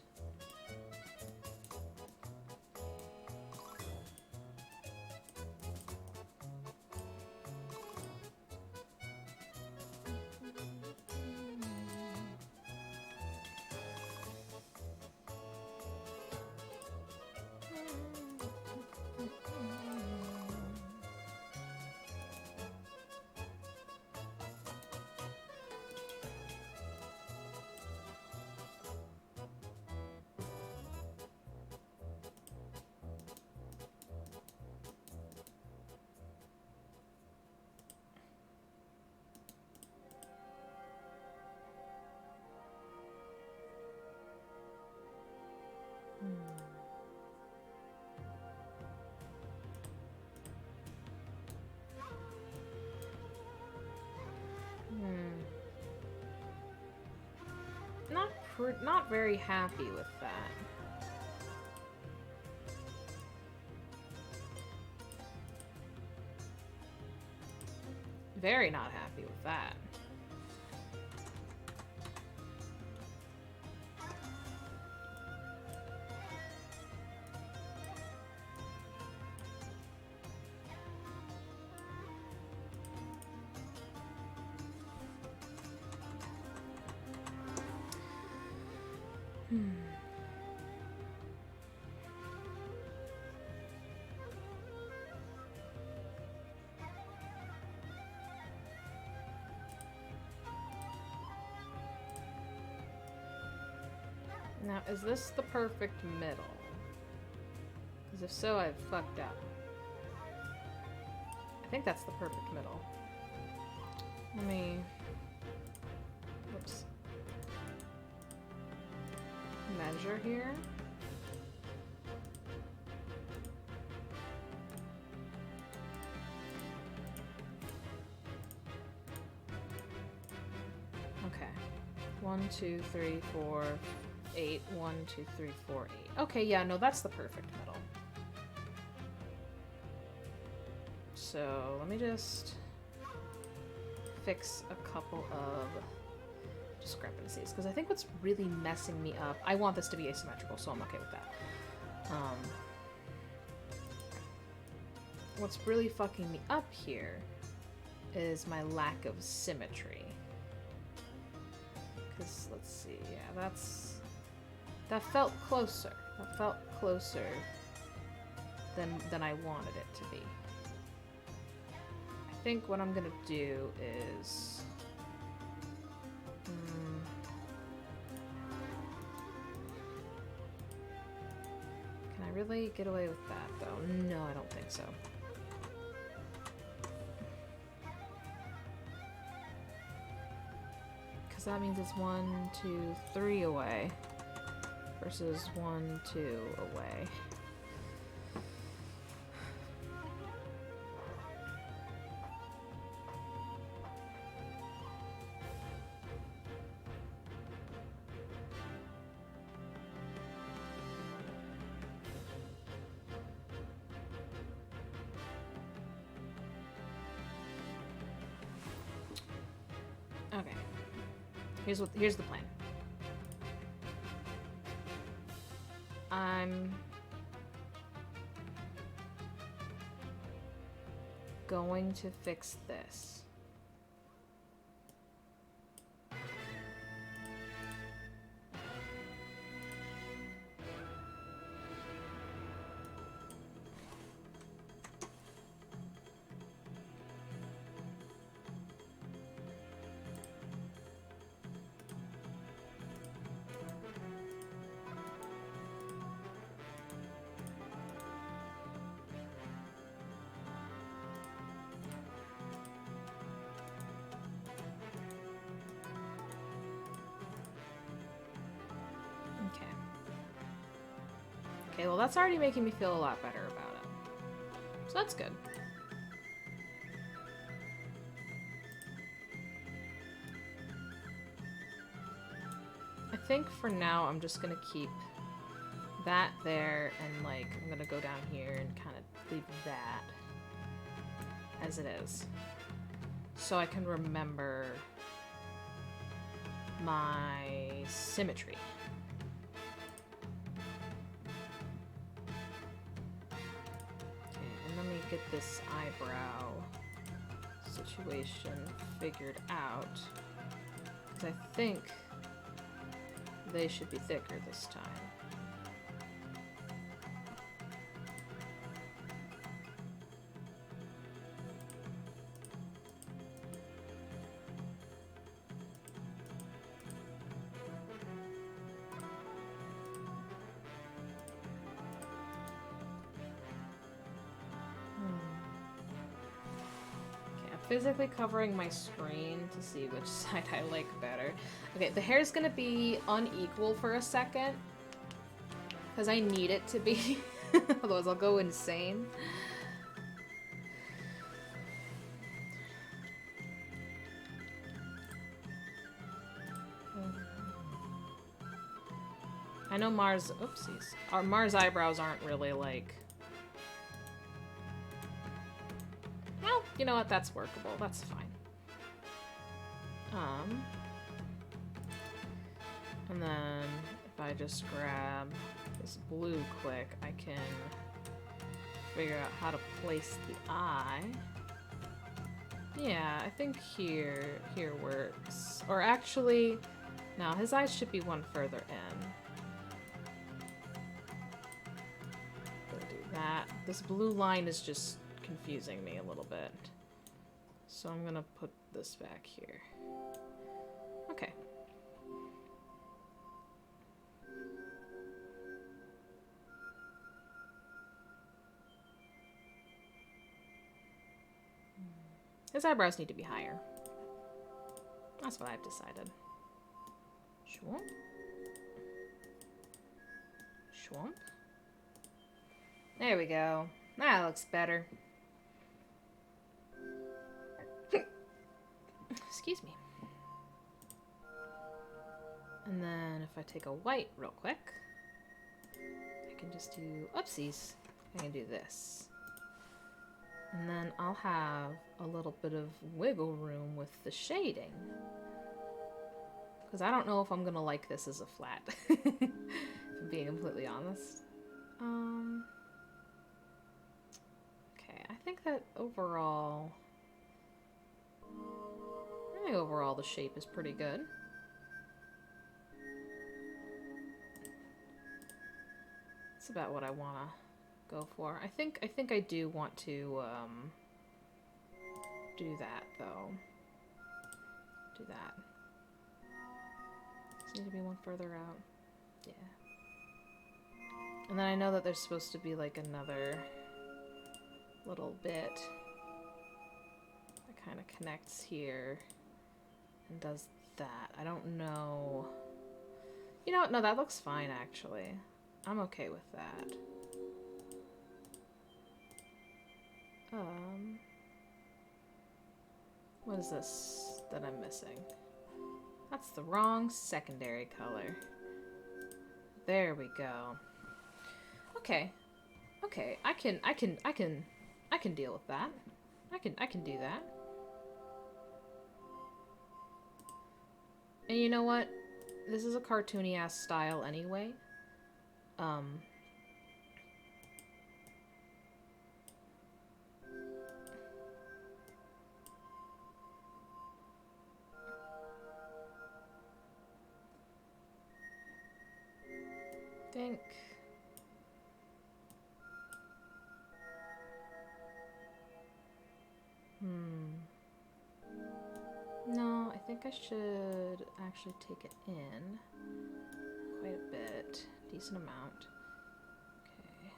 Not very happy with that. Very not happy with that. Now, is this the perfect middle? Because if so, I've fucked up. I think that's the perfect middle. Let me... Whoops. Measure here. Okay. 1, 2, 3, 4, 8. 1, 2, 3, 4, 8. Okay, yeah, no, that's the perfect middle. So let me just fix a couple of discrepancies, because I think what's really messing me up, I want this to be asymmetrical, so I'm okay with that. What's really fucking me up here is my lack of symmetry. Because, let's see, yeah, that felt closer. That felt closer than I wanted it to be. I think what I'm gonna do is... Can I really get away with that, though? No, I don't think so. Because that means it's 1, 2, 3 away versus 1, 2 away. Okay. Here's the plan. I'm going to fix this. Okay, well that's already making me feel a lot better about it. So that's good. I think for now I'm just gonna keep that there and like I'm gonna go down here and kind of leave that as it is. So I can remember my symmetry. Get this eyebrow situation figured out, because I think they should be thicker this time. Physically covering my screen to see which side I like better. Okay, the hair's gonna be unequal for a second because I need it to be, otherwise I'll go insane. I know Mars, oopsies, our Mars eyebrows aren't really like... You know what? That's workable. That's fine. And then if I just grab this blue quick, I can figure out how to place the eye. Yeah, I think here works. Or actually, no, his eyes should be one further in. Gonna do that. This blue line is just confusing me a little bit. So I'm gonna put this back here. Okay. His eyebrows need to be higher. That's what I've decided. Schwump. Schwump. There we go. That looks better. Excuse me. And then if I take a white real quick, I can just do, oopsies, I can do this. And then I'll have a little bit of wiggle room with the shading. Because I don't know if I'm going to like this as a flat, if I'm being completely honest. Okay, I think that overall... I think overall the shape is pretty good. That's about what I want to go for. I think I do want to do that though. Do that. Does need to be one further out. Yeah. And then I know that there's supposed to be like another little bit that kind of connects here and does that. I don't know. You know what? No, that looks fine actually. I'm okay with that. What is this that I'm missing? That's the wrong secondary color. There we go. Okay. Okay, I can deal with that. I can do that. And you know what? This is a cartoony ass style anyway. Think. No, I think I should actually take it in quite a bit. Decent amount. Okay.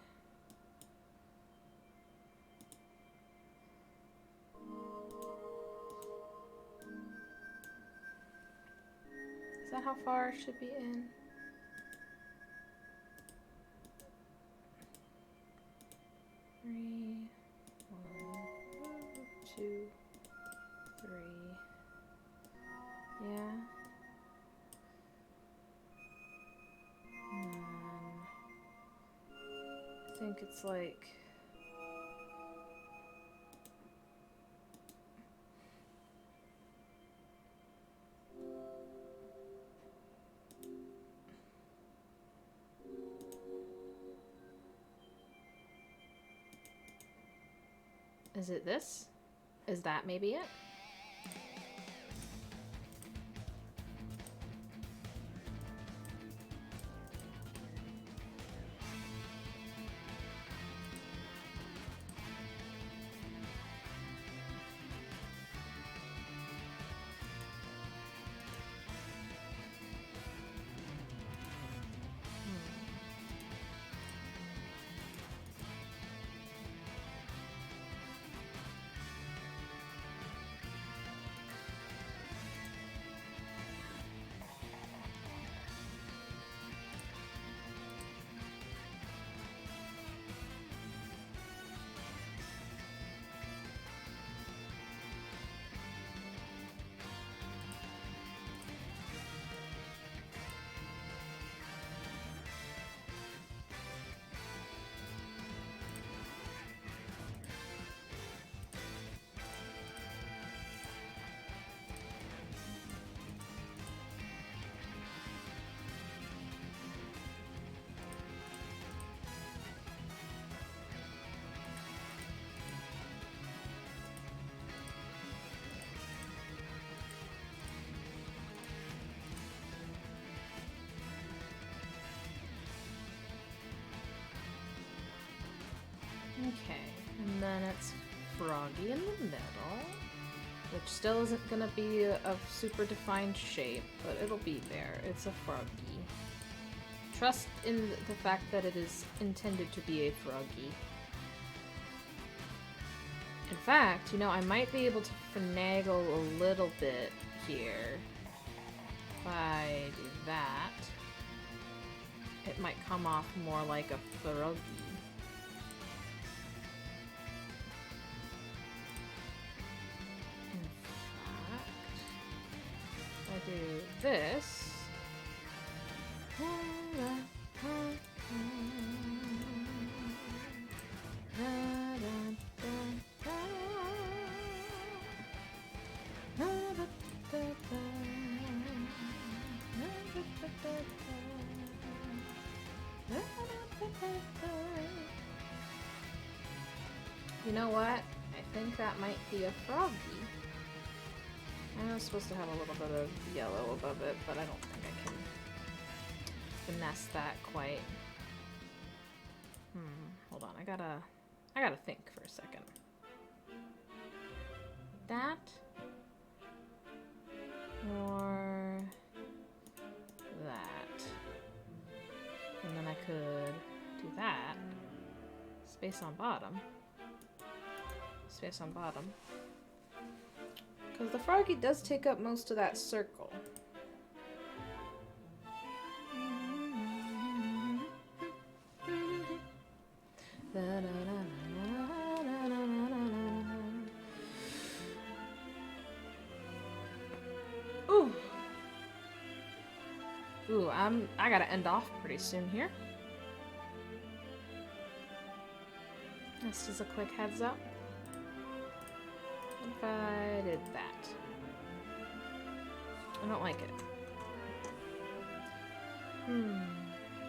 Is that how far it should be in? Three, 1, 2, 3. Yeah. And then I think it's like is it this? Is that maybe it? Okay, and then it's Froggy in the middle, which still isn't gonna be a super defined shape, but it'll be there. It's a Froggy. Trust in the fact that it is intended to be a Froggy. In fact, you know, I might be able to finagle a little bit here. If I do that, it might come off more like a Froggy. Do this. You know what? I think that might be a Froggy. I know it's supposed to have a little bit of yellow above it, but I don't think I can finesse that quite. Hold on, I gotta think for a second. That or that. And then I could do that. Space on bottom. Space on bottom. Because the froggy does take up most of that circle. Ooh. Ooh, I gotta end off pretty soon here. This is a quick heads up. What if I did that? I don't like it.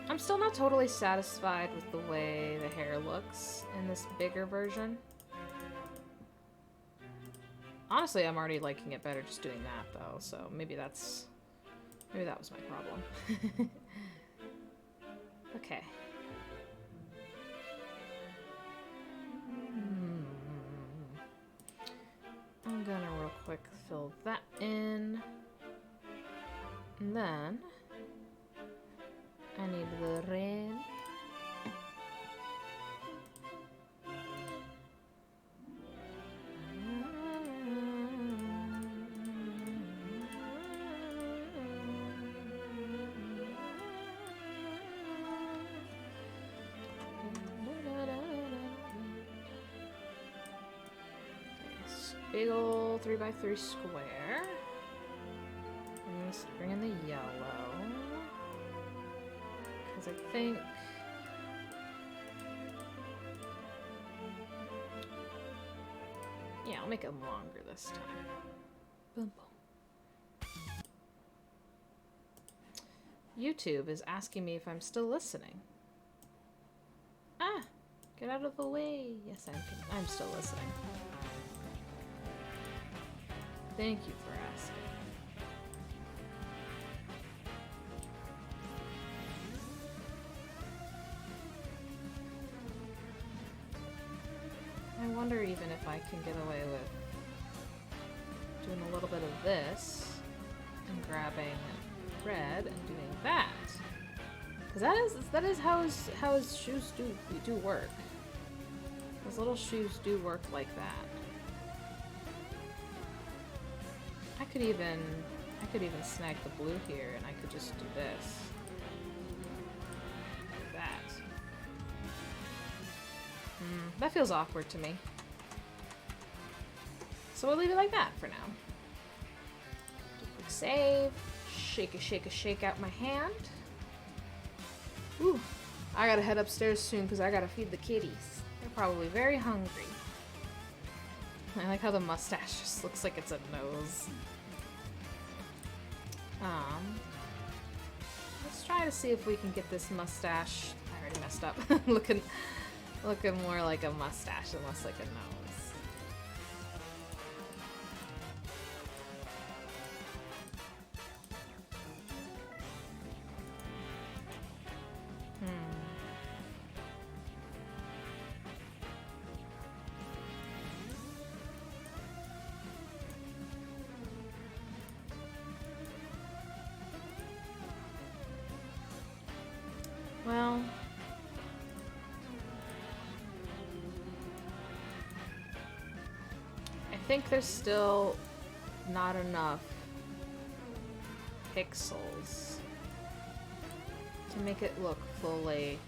I'm still not totally satisfied with the way the hair looks in this bigger version. Honestly, I'm already liking it better just doing that, though, so maybe that was my problem. Okay. I'm gonna real quick fill that in. And then I need the red. Big ol' 3x3 square. And let's bring in the yellow. Because I think... yeah, I'll make it longer this time. Boom, boom. YouTube is asking me if I'm still listening. Ah! Get out of the way! Yes, I'm still listening. Thank you for asking. I wonder even if I can get away with doing a little bit of this and grabbing red and doing that. Because that is how his shoes do work. His little shoes do work like that. I could even snag the blue here and I could just do this. Like that. That feels awkward to me. So we'll leave it like that for now. Do a quick save. Shake out my hand. Ooh. I gotta head upstairs soon because I gotta feed the kitties. They're probably very hungry. I like how the mustache just looks like it's a nose. Let's try to see if we can get this mustache. I already messed up. looking more like a mustache and less like a nose. Well, I think there's still not enough pixels to make it look fully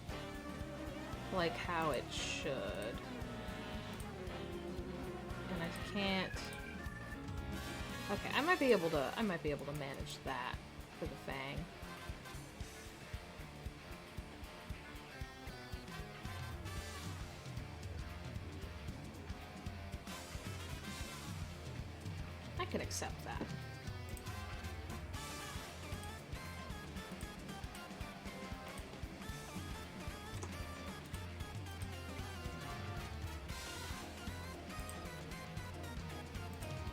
like how it should. And I can't... okay, I might be able to manage that for the fang. I can accept that.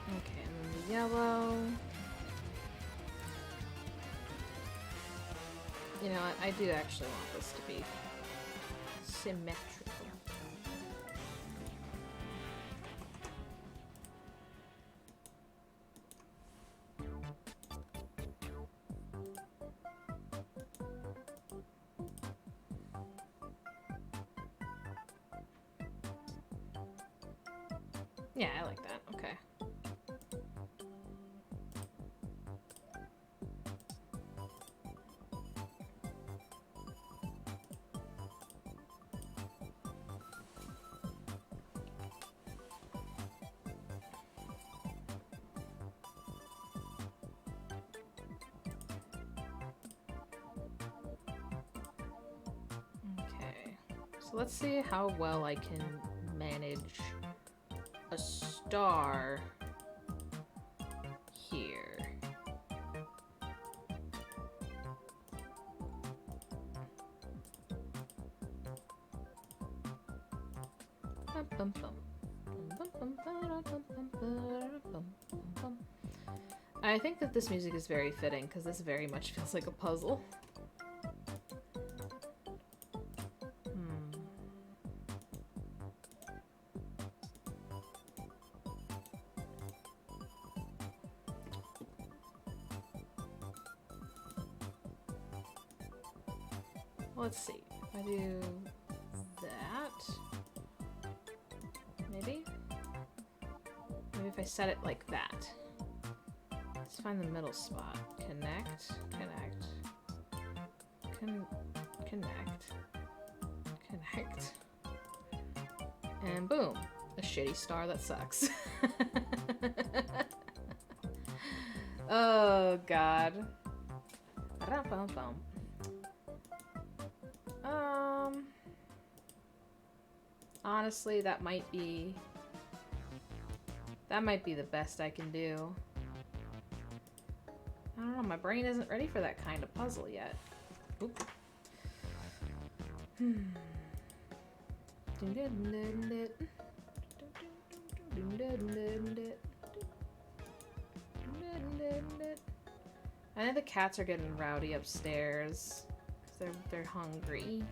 Okay, and then the yellow. You know what? I do actually want this to be symmetrical. Yeah, I like that. Okay. Okay. So let's see how well I can manage a star here. I think that this music is very fitting because this very much feels like a puzzle. Let's see. If I do that, maybe if I set it like that. Let's find the middle spot. Connect, connect, and boom, a shitty star that sucks. Oh God. Honestly, that might be the best I can do. I don't know, my brain isn't ready for that kind of puzzle yet. Oop. I think the cats are getting rowdy upstairs. 'Cause they're hungry.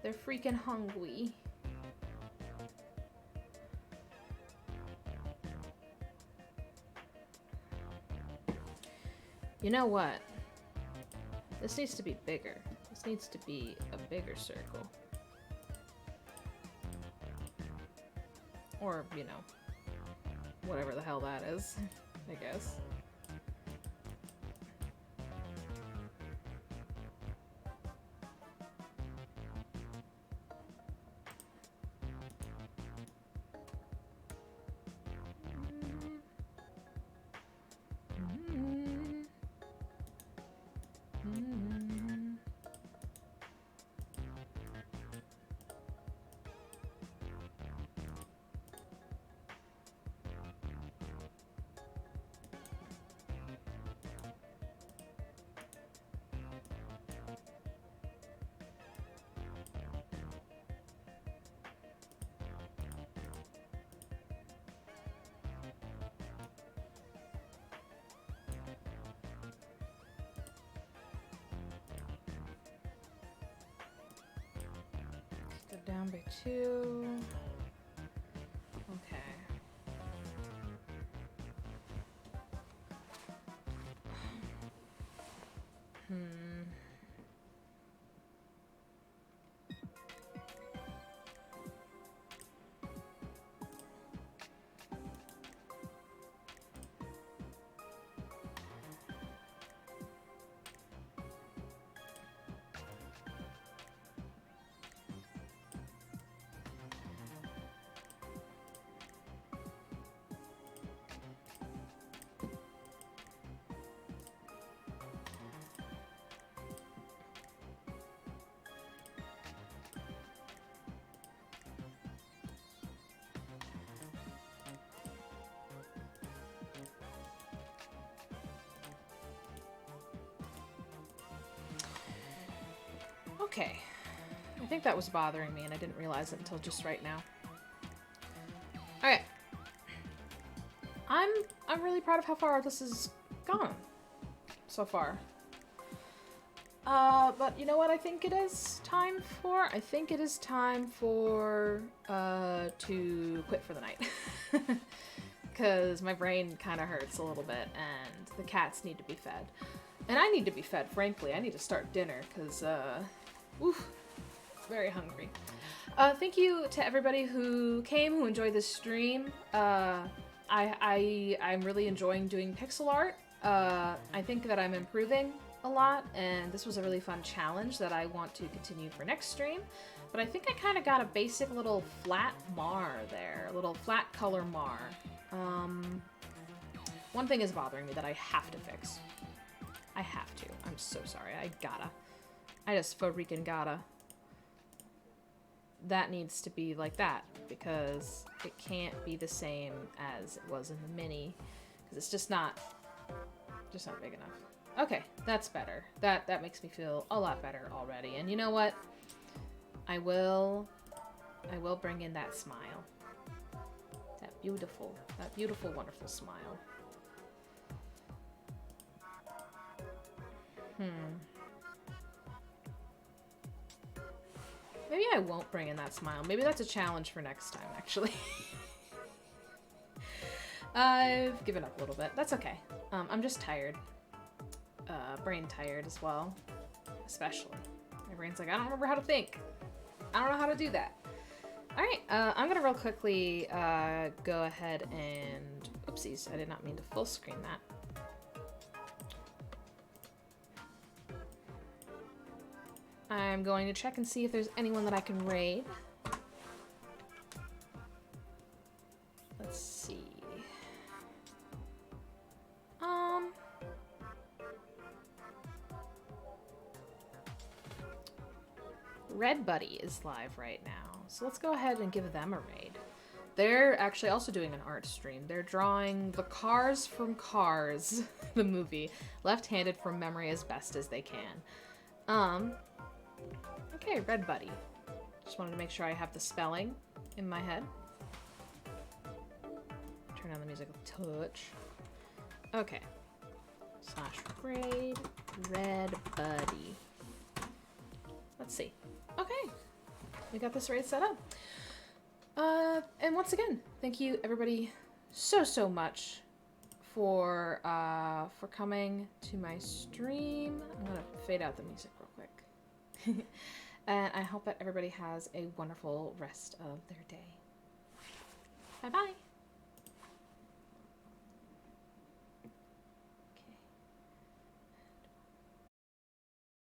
They're freaking hungry. You know what? This needs to be bigger. This needs to be a bigger circle. Or, you know, whatever the hell that is, I guess. Go down by 2. Okay. Okay. I think that was bothering me and I didn't realize it until just right now. Okay. I'm really proud of how far this has gone so far. But you know what I think it is time for? I think it is time for, to quit for the night. Because my brain kind of hurts a little bit, and the cats need to be fed. And I need to be fed, frankly. I need to start dinner, because, oof, very hungry. Thank you to everybody who came, who enjoyed this stream. I'm really enjoying doing pixel art. I think that I'm improving a lot, and this was a really fun challenge that I want to continue for next stream. But I think I kind of got a basic little flat mar there, a little flat color mar. One thing is bothering me that I have to fix. I have to. I'm so sorry. I just freaking gotta. That needs to be like that, because it can't be the same as it was in the mini, because it's just not big enough. Okay, that's better. That makes me feel a lot better already. And you know what? I will bring in that smile. That beautiful, wonderful smile. Maybe I won't bring in that smile. Maybe that's a challenge for next time, actually. I've given up a little bit. That's okay. I'm just tired. Brain tired as well. Especially. My brain's like, I don't remember how to think. I don't know how to do that. Alright, I'm gonna real quickly go ahead and... Oopsies, I did not mean to full screen that. I'm going to check and see if there's anyone that I can raid. Let's see. Red Buddy is live right now, so let's go ahead and give them a raid. They're actually also doing an art stream. They're drawing the cars from Cars, the movie, left-handed from memory as best as they can. Okay, Red Buddy. Just wanted to make sure I have the spelling in my head. Turn on the music a touch. Okay. /raid Red Buddy. Let's see. Okay. We got this raid set up. And once again, thank you everybody so much for coming to my stream. I'm gonna fade out the music real quick. And I hope that everybody has a wonderful rest of their day. Bye-bye.